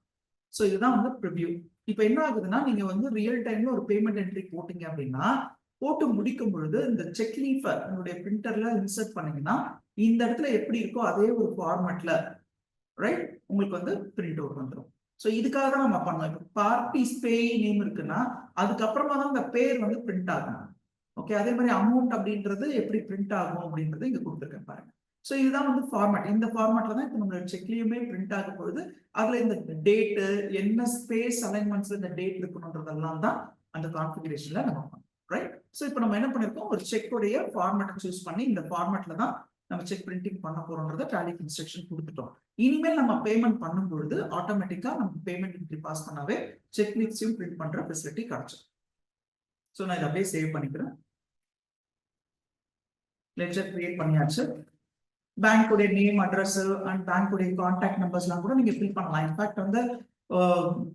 ஸோ இதுதான் வந்து ப்ரிவியூ. இப்போ என்ன ஆகுதுன்னா நீங்க வந்து ரியல் டைம்ல ஒரு பேமெண்ட் என்ட்ரி போட்டீங்க அப்படின்னா போட்டு முடிக்கும் பொழுது இந்த செக்லீஃபை உங்களுடைய பிரிண்டர்ல இன்சர்ட் பண்ணீங்கன்னா இந்த இடத்துல எப்படி இருக்கோ அதே ஒரு ஃபார்மேட்ல ரைட் உங்களுக்கு வந்து பிரிண்ட் அவுட் வந்துடும். ஸோ இதுக்காக தான் நம்ம பண்ணோம். இப்போ பார்ட்டிஸ் பே நேம் இருக்குன்னா அதுக்கப்புறமா தான் இந்த பேர் வந்து பிரிண்ட் ஆகணும். ஓகே, அதே மாதிரி அமௌண்ட் அப்படின்றது எப்படி பிரிண்ட் ஆகும் அப்படின்றது இங்க கொடுத்துருக்கேன் பாருங்க. ஸோ இதுதான் வந்து ஃபார்மேட். இந்த ஃபார்மேட்ல தான் இப்போ நம்மளோட செக்லயுமே பிரிண்ட் ஆகும் பொழுது அதுல இந்த டேட்டு என்ன ஸ்பேஸ் அலைன்மெண்ட்ஸ்ல இந்த டேட் இருக்கணுன்றதெல்லாம் தான் அந்த கான்ஃபிகரேஷன்ல நம்ம பண்ணோம். ரைட்? ஸோ இப்போ நம்ம என்ன பண்ணிருக்கோம், ஒரு செக்குடைய ஃபார்மேட்டை சூஸ் பண்ணி இந்த ஃபார்மேட்ல தான் நம்ம செக் பிரிண்டிங் பண்ண போறோம்ன்றத டாலி இன்ஸ்ட்ரக்ஷன் கொடுத்துட்டோம். இனிமேல் நம்ம பேமெண்ட் பண்ணும்பொழுது ஆட்டோமேட்டிக்கா நம்ம பேமெண்ட் என்ட்ரி பாஸ் பண்ணாவே செக் லீவ்ஸையும் பிரிண்ட் பண்ற ஃபெசிலிட்டி கிடைச்சிடும். ஸோ நான் இதை அப்படியே சேவ் பண்ணிக்கிறேன். லெட்ஜர் கிரியேட் பண்ணியாச்சு. பேங்க்குடைய நேம், அட்ரஸ் அண்ட் பேங்க்குடைய கான்டாக்ட் நம்பர்ஸ்லாம் கூட நீங்க ஃபில் பண்ணலாம். இன்ஃபேக்ட் வந்து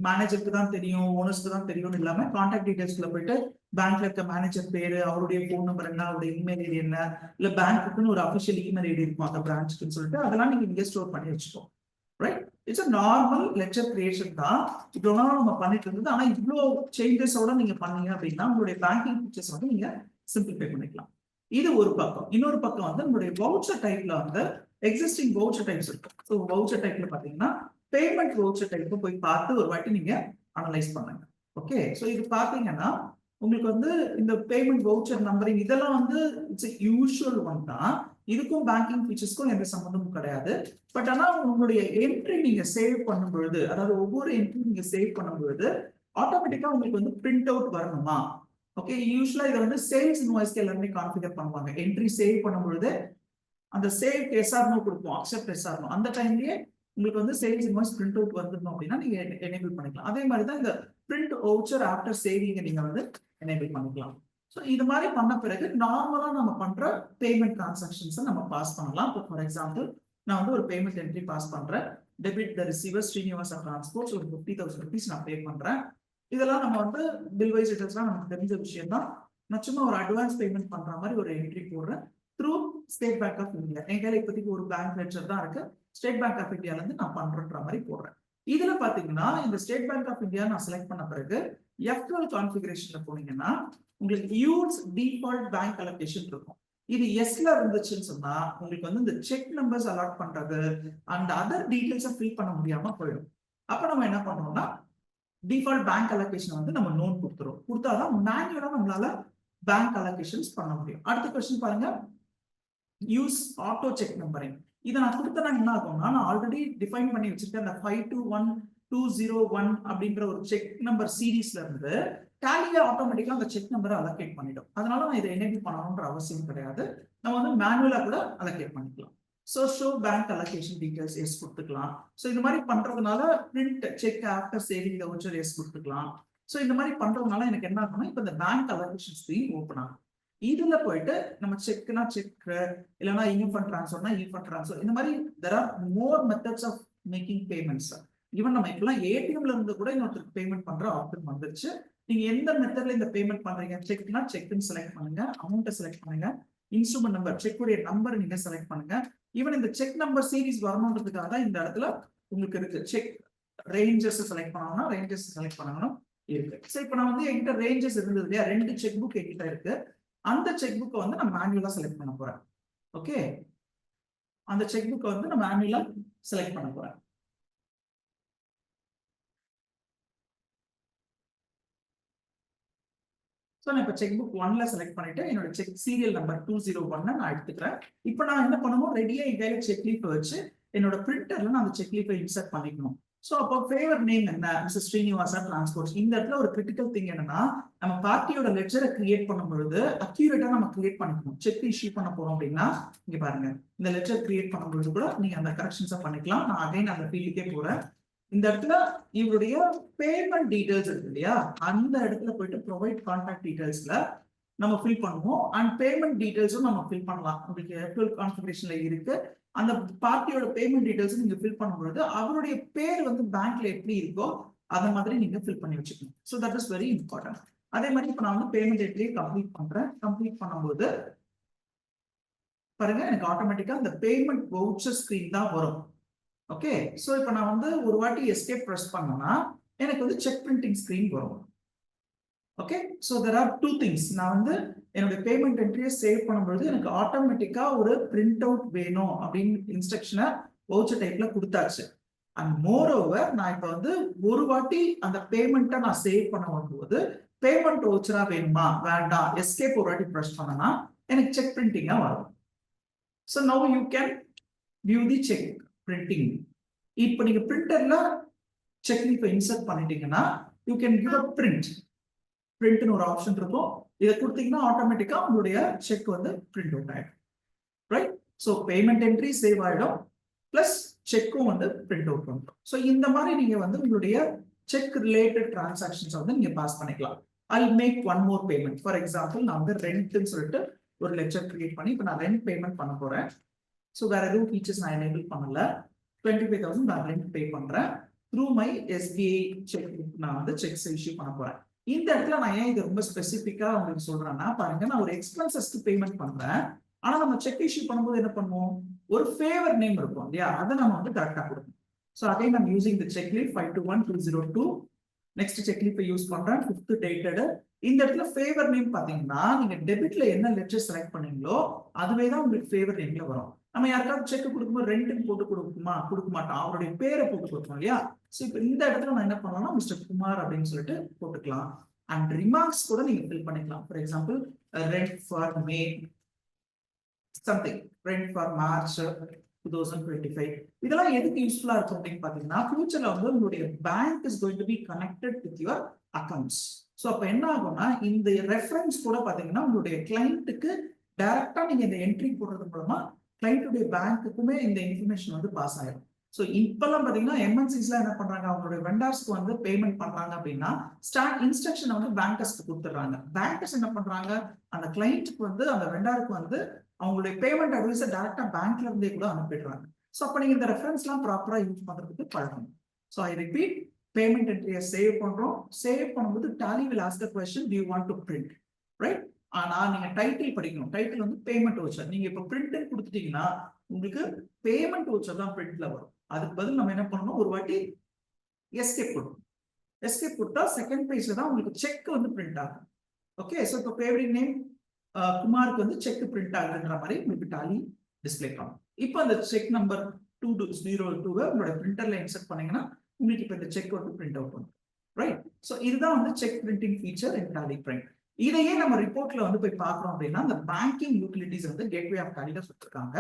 மேனேஜருக்கு தான் தெரியும், ஓனர்ஸ்க்கு தான் தெரியும்னு இல்லாம கான்டாக்ட் டீடைல்ஸ்ல போயிட்டு பேங்க்ல இருக்க மேனேஜர் பேரு, அவருடைய ஃபோன் நம்பர் என்ன, அவருடைய இமெயில் ஐடி என்ன, இல்ல பேங்க்குன்னு ஒரு அஃபிஷியல் இமெயில் ஐடி இருக்கும் அந்த பிரான்ச்சுக்குன்னு சொல்லிட்டு அதெல்லாம் நீங்க இங்கே ஸ்டோர் பண்ணி வச்சுக்கோம். Right? It's a normal ledger creation தான். இவ்வளவு நாள் நம்ம பண்ணிட்டு இருந்தது. ஆனா இவ்வளோ சேஞ்சஸோட நீங்க பண்ணீங்க அப்படின்னா உங்களுடைய பேங்கிங் ஃபீச்சர்ஸ் வந்து நீங்க சிம்பிளிஃபை பண்ணிக்கலாம். இது ஒரு பக்கம். இன்னொரு பக்கம் வந்து நம்மளுடைய வவுச்சர் டைப்ல வந்து எக்ஸிஸ்டிங் வவுச்சர் டைப்ஸ் இருக்கும். ஸோ வவுச்சர் டைப்ல பாத்தீங்கன்னா பேமெண்ட் வவுச்சர் டைப் போய் பார்த்து ஒரு வாட்டி நீங்க அனலைஸ் பண்ணுங்க. ஓகே, ஸோ இது பாத்தீங்கன்னா உங்களுக்கு வந்து இந்த பேமெண்ட் வவுச்சர் நம்பரிங் இதெல்லாம் வந்து இட்ஸ் யூஷுவல் ஒன் தான். இதுக்கும் பேங்கிங் ஃபீச்சர்ஸ்க்கும் எந்த சம்மந்தமும் கிடையாது. பட் ஆனா உங்களுடைய என்ட்ரி நீங்க சேவ் பண்ணும் பொழுது, அதாவது ஒவ்வொரு என்ட்ரி நீங்க சேவ் பண்ணும் பொழுது ஆட்டோமேட்டிக்கா உங்களுக்கு வந்து பிரிண்ட் அவுட் வரணுமா? ஓகே, யூஸ்வலா இதை வந்து சேல்ஸ் இன்வாய்ஸ்க்கு எல்லாருமே கான்ஃபிகர் பண்ணுவாங்க. என்ட்ரி சேவ் பண்ணும் பொழுது அந்த சேவ் எஸ்ஆர்னோ கொடுப்போம், அக்செப்ட் எஸ்ஆர்னோ. அந்த டைம்லயே உங்களுக்கு வந்து சேல்ஸ் இன்வாய்ஸ் பிரிண்ட் அவுட் வந்துடணும் அப்படின்னா நீங்க எனேபிள் பண்ணிக்கலாம். அதே மாதிரி தான் இந்த பிரிண்ட் வவுச்சர் ஆஃப்டர் சேவிங் நீங்க வந்து எனேபிள் பண்ணிக்கலாம். ஸோ இது மாதிரி பண்ண பிறகு நார்மலா நம்ம பண்ற பேமெண்ட் டிரான்சாக்ஷன்ஸை நம்ம பாஸ் பண்ணலாம். இப்போ ஃபார் எக்ஸாம்பிள் நான் வந்து ஒரு பேமெண்ட் என்ட்ரி பாஸ் பண்றேன். Debit the receiver Srinivasa transports ஒரு 50,000 rupees நான் பே பண்றேன். இதெல்லாம் நம்ம வந்து பில் வைஸ் டீடைல்ஸ்லாம் நமக்கு தெரிஞ்ச விஷயம் தான். நான் சும்மா ஒரு அட்வான்ஸ் பேமெண்ட் பண்ற மாதிரி ஒரு என்ட்ரி போடுறேன் through state bank of India. என் கையில இப்போதைக்கு ஒரு பேங்க் லெட்ஜர் தான் இருக்கு. ஸ்டேட் பேங்க் ஆஃப் இந்தியால இருந்து நான் பண்றேன்ற மாதிரி போடுறேன். இதுல பாத்தீங்கன்னா இந்த ஸ்டேட் பேங்க் ஆஃப் இந்தியா நான் செலக்ட் பண்ண பிறகு F12 கான்ஃபிகரேஷன்ல போனீங்கன்னா உங்களுக்கு யூஸ் டிஃபால்ட் பேங்க் அலோகேஷன் இருக்கும். இது எஸ்ல இருந்துச்சுன்னு சொன்னா உங்களுக்கு வந்து இந்த செக் நம்பர்ஸ் அலாட் பண்றது அண்ட் அதர் டீடைல்ஸை ஃபில் பண்ண முடியாம போயிடும். அப்ப நம்ம என்ன பண்றோம்னா டிஃபால்ட் பேங்க் அலோகேஷன் வந்து நம்ம நோட் கொடுத்துரும். கொடுத்தாதான் மேனுவலா நம்மளால பேங்க் அலோகேஷன்ஸ் பண்ண முடியும். அடுத்த கொஸ்டின் பாருங்க, யூஸ் ஆட்டோ செக் நம்பரிங். இதை நான் கொடுத்தனா என்ன ஆகும்னா நான் ஆல்ரெடி டிஃபைன் பண்ணி வச்சிருக்கேன் அந்த 521201 அப்படின்ற ஒரு செக் நம்பர் சீரீஸ்ல இருந்து டாலியே ஆட்டோமேட்டிக்கா அந்த செக் நம்பரை அலோகேட் பண்ணிடும். அதனால நான் இதை எனேபிள் பண்ணணும்ன்ற அவசியம் கிடையாது. நம்ம வந்து மேனுவலா கூட அலோகேட் பண்ணிக்கலாம். So show bank allocation details yes கொடுத்துக்கலாம். ஸோ இந்த மாதிரி பண்றதுனால print cheque after saving the voucher yes கொடுத்துக்கலாம். ஸோ இந்த மாதிரி பண்றதுனால எனக்கு என்ன ஆகும்னா இப்போ இந்த பேங்க் அலோகேஷன் ஸ்க்ரீன் ஓப்பன் ஆகும். இதுல போயிட்டு நம்ம செக்னா செக், இல்லைன்னா இ ஃபண்ட் ட்ரான்ஸ்ஃபர்னா இ ஃபண்ட் ட்ரான்ஸ்ஃபர், இந்த மாதிரி there are more methods of making payments. Even நம்ம இப்பெல்லாம் ஏடிஎம்ல இருந்து கூட இன்னொருத்தருக்கு பேமெண்ட் பண்ற ஆப்ஷன் வந்துருச்சு. நீங்க எந்த மெத்தட்ல இந்த பேமெண்ட் பண்றீங்க, செக்னா செக்னு செலக்ட் பண்ணுங்க, அமௌண்ட்டை செலக்ட் பண்ணுங்க, இன்ஸ்ட்ருமெண்ட் நம்பர் செக்குடைய நம்பர் நீங்க செலக்ட் பண்ணுங்க. ஈவன் இந்த செக் நம்பர் சீரிஸ் வரணுன்றதுக்காக தான் இந்த இடத்துல உங்களுக்கு இருக்கு. செக் ரேஞ்சஸ் செலக்ட் பண்ணணும்னா ரேஞ்சஸ் செலக்ட் பண்ணணும் இருக்கு. ஸோ இப்போ நான் வந்து என்கிட்ட ரேஞ்சஸ் இருந்தது இல்லையா, 2 செக் புக் என்கிட்ட இருக்கு. அந்த செக் புக்கை வந்து நான் மேனுவலா செலக்ட் பண்ண போறேன். ஓகே, அந்த செக் புக்கை வந்து நான் மேனுவலா செலக்ட் பண்ண போறேன். ஸோ நான் இப்போ செக் புக் 1ல செலக்ட் பண்ணிட்டு என்னோட செக் சீரியல் நம்பர் 201 நான் எடுத்துக்கிறேன். இப்போ நான் என்ன பண்ணணும், ரெடியா என் கையில செக் லீஃப் வச்சு என்னோட பிரிண்டர்ல நான் அந்த செக் லீஃபை இன்சர்ட் பண்ணிக்கணும். ஸோ அப்போ ஃபேவர் நேம் என்ன, மிஸ்டர் ஸ்ரீனிவாசா டிரான்ஸ்போர்ட்ஸ். இந்த இடத்துல ஒரு கிரிட்டிக்கல் திங் என்னன்னா, நம்ம பார்ட்டியோட லெட்ஜரை கிரியேட் பண்ணும்பொழுது அக்யூரேட்டா நம்ம கிரியேட் பண்ணிக்கணும். செக் இஷ்யூ பண்ண போறோம் அப்படின்னா இங்க பாருங்க, இந்த லெட்ஜர் கிரியேட் பண்ணும்பொழுது கூட நீங்க அந்த கரெக்ஷன்ஸை பண்ணிக்கலாம். நான் அகைன் அந்த ஃபீல்டுக்கே போறேன். இந்த இடத்துல இவருடைய பேமெண்ட் டீடைல்ஸ் இருக்கு இல்லையா, அந்த இடத்துல போயிட்டு ப்ரொவைட் கான்டாக்ட் டீடைல்ஸ்ல நம்ம ஃபில் பண்ணுவோம். அண்ட் பேமெண்ட் டீடைல்ஸும் நம்ம ஃபில் பண்ணலாம். உங்களுக்கு எஃப்எல் கான்ஃபிகரேஷன்ல இருக்கு. அந்த பார்ட்டியோட பேமெண்ட் டீடைல்ஸ் நீங்க ஃபில் பண்ணும்போது அவருடைய பேர் வந்து பேங்க்ல எப்படி இருக்கோ அந்த மாதிரி நீங்க ஃபில் பண்ணி வச்சுக்கணும். So that is very important. அதே மாதிரி இப்போ நான் வந்து பேமெண்ட் என்ட்ரியை கம்ப்ளீட் பண்றேன். கம்ப்ளீட் பண்ணும்போது பாருங்க, எனக்கு ஆட்டோமேட்டிக்கா இந்த பேமெண்ட் வவுச்சர் ஸ்கிரீன் தான் வரும். ஓகே, ஸோ இப்போ நான் வந்து ஒரு வாட்டி எஸ்கேப் ப்ரெஸ் பண்ணனா எனக்கு வந்து செக் பிரிண்டிங் ஸ்கிரீன் வரும். Okay, so there are 2 things. நான் வந்து என்னுடைய பேமெண்ட் என்ட்ரியை சேவ் பண்ணும்போது எனக்கு ஆட்டோமேட்டிக்கா ஒரு பிரிண்ட் அவுட் வேணும் அப்படின்னு இன்ஸ்ட்ரக்ஷனை வவுச்சர் டைப்ல கொடுத்தாச்சு. அண்ட் மோர் ஓவர் நான் இப்போ வந்து ஒரு வாட்டி அந்த பேமெண்ட்டை நான் சேவ் பண்ண வரும்போது பேமெண்ட் வவுச்சரா வேணுமா வேண்டாம், எஸ்கேப் ஒரு வாட்டி ப்ரெஸ் பண்ணனா எனக்கு செக் பிரிண்டிங்கா வரும். So now you can view the cheque printing. இப்போ நீங்க பிரிண்டர்ல செக் லீஃபை இன்சர்ட் பண்ணிட்டீங்கன்னா you can give a print. பிரிண்ட்னு ஒரு ஆப்ஷன் இருக்கும். இதை கொடுத்தீங்கன்னா ஆட்டோமேட்டிக்கா உங்களுடைய செக் வந்து பிரிண்ட் அவுட் ஆயிடும். Right, so payment entry save ஆயிடும், பிளஸ் செக்கும் வந்து பிரிண்ட் அவுட் பண்ணும். ஸோ இந்த மாதிரி நீங்க வந்து உங்களுடைய செக் ரிலேட்டட் டிரான்சாக்ஷன்ஸ் வந்து நீங்க பாஸ் பண்ணிக்கலாம். I'll make one more payment. For example நான் வந்து ரெண்ட்னு சொல்லிட்டு ஒரு லெட்ஜர் கிரியேட் பண்ணி இப்போ நான் ரெண்ட் பேமெண்ட் பண்ண போறேன். ஸோ வேற எதுவும் ஃபீச்சர்ஸ் நான் எனேபிள் பண்ணல. 25,000 நான் ரெண்ட் பே பண்றேன். த்ரூ மை எஸ்பிஐ செக் நான் வந்து செக்ஸ் இஷ்யூ பண்ண போறேன். இந்த இடத்துல நான் ஏன் இது ரொம்ப ஸ்பெசிஃபிக்கா உங்களுக்கு சொல்றேன்னா, பாருங்க நான் ஒரு எக்ஸ்பென்சஸ்க்கு பேமெண்ட் பண்றேன். ஆனா நம்ம செக் இஷ்யூ பண்ணும்போது என்ன பண்ணுவோம், ஒரு ஃபேவர் நேம் இருக்கும் இல்லையா, அதை நம்ம வந்து கரெக்டா கொடுக்கணும். So again I'm using the check leaf 521-202. Next cheque லீஃபை யூஸ் பண்றேன். 5th dated. இந்த இடத்துல ஃபேவர் நேம் பாத்தீங்கன்னா நீங்க டெபிட்ல என்ன லெட்டர் செலக்ட் பண்ணீங்களோ அதுவே தான் உங்களுக்கு ஃபேவர் நேம்ல வரும். நம்ம யாருக்காவது செக் கொடுக்கும்போது ரெண்டுன்னு போட்டு கொடுக்க மாட்டோம், அவருடைய பேரை போட்டு கொடுப்போம் இல்லையா. ஸோ இப்போ இந்த இடத்துல நான் என்ன பண்ணலாம், மிஸ்டர் குமார் அப்படின்னு சொல்லிட்டு போட்டுக்கலாம். அண்ட் ரிமார்க்ஸ் கூட நீங்க ஃபில் பண்ணிக்கலாம். For example rent for May something, rent for March 2025. இதெல்லாம் எதுக்கு யூஸ்ஃபுல்லா இருக்கும் அப்படின்னு பாத்தீங்கன்னா, ஃபியூச்சர்ல வந்து உங்களுடைய bank is going to be connected with your accounts. So அப்போ என்ன ஆகும்னா இந்த ரெஃபரன்ஸ் கூட பாத்தீங்கன்னா உங்களுடைய கிளைண்ட்டுக்கு டைரக்டா நீங்க இந்த என்ட்ரி போடுறது மூலமா கிளைண்ட்டுடைய பேங்க்குக்குமே இந்த இன்ஃபர்மேஷன் வந்து பாஸ் ஆயிடும். ஸோ இப்பெல்லாம் பாத்தீங்கன்னா எம்என்சிஸ்லாம் என்ன பண்றாங்க, அவங்களுடைய வெண்டார்ஸ்க்கு வந்து பேமெண்ட் பண்றாங்க அப்படின்னா இன்ஸ்ட்ரக்ஷனை வந்து பேங்கர்ஸ்க்கு கொடுத்துட்றாங்க. பேங்கர்ஸ் என்ன பண்றாங்க, அந்த கிளைண்ட்டுக்கு வந்து அந்த வெண்டாருக்கு வந்து அவங்களுடைய பேமெண்ட் அட்வைஸை டைரக்டா பேங்க்ல இருந்தே கூட அனுப்பிடுறாங்க. ஸோ அப்போ நீங்க இந்த ரெஃபரன்ஸ்லாம் ப்ராப்பரா யூஸ் பண்றதுக்கு பழகணும். ஸோ ஐ ரிப்பீட், பேமெண்ட் என்ட்ரியை சேவ் பண்றோம். சேவ் பண்ணும்போது Tally will ask the question, do you want to print, right? ஆனா நீங்க டைட்டில் படிக்கணும். டைட்டில் வந்து பேமெண்ட் வவுச்சர். நீங்க இப்போ பிரிண்ட் கொடுத்துட்டீங்கன்னா உங்களுக்கு பேமெண்ட் வவுச்சர் தான் பிரிண்ட்ல வரும். அதுக்கு பதில் நம்ம என்ன பண்ணணும், ஒரு வாட்டி எஸ்கேப் கொடுக்கணும். எஸ்கேப் கொடுத்தா செகண்ட் பேஜ்ல தான் உங்களுக்கு செக் வந்து பிரிண்ட் ஆகும். ஓகே, ஸோ இப்போ ஃபேவரிட் நேம் குமாருக்கு வந்து செக் பிரிண்ட் ஆகுதுன்ற மாதிரி உங்களுக்கு Tally டிஸ்பிளே பண்ணும். இப்போ அந்த செக் நம்பர் 202 உங்களோட பிரிண்டர்ல இன்சர்ட் பண்ணீங்கன்னா உங்களுக்கு இப்போ இந்த செக் வந்து பிரிண்ட் அவுட் பண்ணும். ரைட், ஸோ இதுதான் வந்து செக் பிரிண்டிங் ஃபீச்சர் இன் Tally Prime. இதையே நம்ம ரிப்போர்ட்ல வந்து போய் பார்க்குறோம் அப்படின்னா அந்த பேங்கிங் யூட்டிலிட்டிஸ் வந்து கேட்வே ஆஃப் Tallyல சொல்லிருக்காங்க.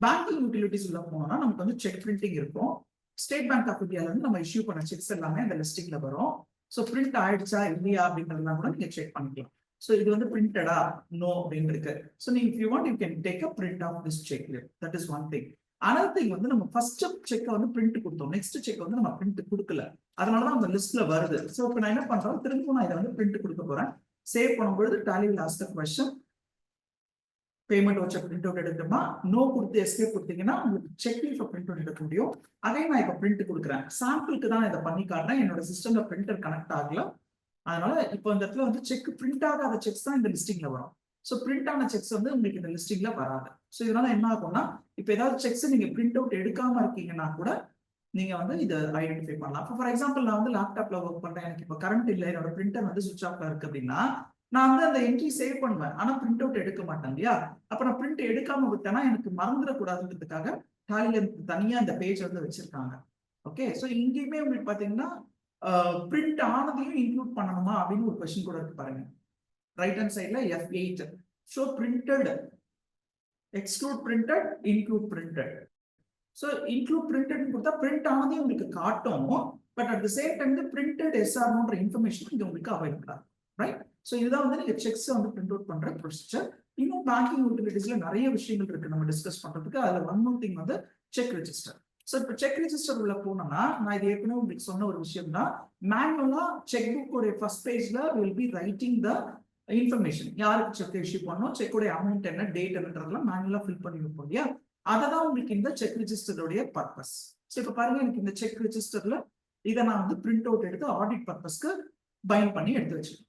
பேங்கிங் யூட்டிலிட்டிஸ் உள்ள போனோம்னா நமக்கு வந்து செக் பிரிண்டிங் இருக்கும். ஸ்டேட் பேங்க் ஆஃப் இந்தியால இருந்து நம்ம இஷ்யூ பண்ண செக்ஸ் எல்லாமே அந்த லிஸ்டிங்ல வரும். ஸோ பிரிண்ட் ஆயிடுச்சா இல்லையா அப்படின்றதுலாம் கூட நீங்க செக் பண்ணிக்கலாம். ஸோ இது வந்து பிரிண்டடா நோ அப்படின்னு இருக்கு. ஸோ நீங்க if you want you can take a print of this cheque. That is one thing. Another thing வந்து நம்ம ஃபர்ஸ்ட் செக்கை வந்து பிரிண்ட் கொடுத்தோம், நெக்ஸ்ட் செக் வந்து நம்ம பிரிண்ட் கொடுக்கல, அதனாலதான் அந்த லிஸ்ட்ல வருது. ஸோ இப்போ நான் என்ன பண்றேன், திரும்ப நான் இதை வந்து பிரிண்ட் கொடுக்க போறேன். சேவ் பண்ணும்பொழுது Tally will ask the question, payment வச்ச பிரிண்ட் அவுட் எடுக்கணுமா, நோ கொடுத்து எஸ்கேப் கொடுத்தீங்கன்னா உங்களுக்கு செக் லீஃப் பிரிண்ட் அவுட் எடுக்க முடியும். அதே நான் இப்போ பிரிண்ட் கொடுக்குறேன், சாம்பிளுக்கு தான் இதை பண்ணி காட்டுறேன். என்னோட சிஸ்டம்ல பிரிண்டர் கனெக்ட் ஆகல, அதனால இப்போ இந்த இடத்துல வந்து செக் பிரிண்ட் ஆகாத செக்ஸ் தான் இந்த லிஸ்டிங்ல வரும். ஸோ பிரிண்ட் ஆன செக்ஸ் வந்து உங்களுக்கு இந்த லிஸ்டிங்ல வராது. ஸோ இதனால என்ன ஆகும்னா, இப்போ ஏதாவது செக்ஸ் நீங்க பிரிண்ட் அவுட் எடுக்காம இருக்கீங்கன்னா கூட நீங்க வந்து இதை ஐடென்டிஃபை பண்ணலாம். ஃபார் எக்ஸாம்பிள் நான் வந்து லேப்டாப்ல ஒர்க் பண்றேன், எனக்கு இப்போ கரண்ட் இல்லை, என்னோட பிரிண்டர் வந்து சுவிச் ஆஃப்ல இருக்கு அப்படின்னா நான் வந்து அந்த என்ட்ரி சேவ் பண்ணுவேன், ஆனா பிரிண்ட் அவுட் எடுக்க மாட்டேன் இல்லையா? அப்ப நான் பிரிண்ட் எடுக்காம விட்டேன்னா எனக்கு மறந்துடக்கூடாதுன்றதுக்காக டாலில தனியா இந்த பேஜ் வந்து வச்சிருக்காங்க. ஓகே, ஸோ இங்கேயுமே உங்களுக்கு பாத்தீங்கன்னா பிரிண்ட் ஆனதையும் இன்க்ளூட் பண்ணணுமா அப்படின்னு ஒரு கொஸ்டின் கூட இருக்கு பாருங்க. ரைட் ஹேண்ட் சைட்ல F8 show printed, exclude printed, include printed. So include printed கொடுத்தா பிரிண்ட் ஆனதையும் உங்களுக்கு காட்டும், but at the same time printed எஸ்ஆர்ன்ற இன்ஃபர்மேஷன் இங்க உங்களுக்கு அவைலபிளா, ரைட்? ஸோ இதுதான் வந்து நீங்க செக்ஸ் வந்து பிரிண்ட் அவுட் பண்ற ப்ரொசீஜர். இன்னும் பேங்கிங் யூட்டிலிட்டிஸ்ல நிறைய விஷயங்கள் இருக்கு நம்ம டிஸ்கஸ் பண்றதுக்கு. அதுல ஒன் மோர் திங் வந்து செக் ரெஜிஸ்டர். ஸோ இப்போ செக் ரெஜிஸ்டர் உள்ள போனோம்னா, நான் இது ஏற்கனவே உங்களுக்கு சொன்ன ஒரு விஷயம் தான், மேனுவலா செக் புக்கோட ஃபர்ஸ்ட் பேஜ்ல will be writing the information, யாருக்கு செக் இஷ்யூ பண்ணணும், செக்கோட அமௌண்ட் என்ன, டேட் என்னன்றதெல்லாம் மேனுவலா ஃபில் பண்ணி வைப்போம் இல்லையா? அதை தான் உங்களுக்கு இந்த செக் ரெஜிஸ்டருடைய பர்பஸ். ஸோ இப்போ பாருங்க, எனக்கு இந்த செக் ரெஜிஸ்டர்ல இதை நான் வந்து பிரிண்ட் அவுட் எடுத்து ஆடிட் பர்பஸ்க்கு பைண்ட் பண்ணி எடுத்து வச்சிருக்கேன்.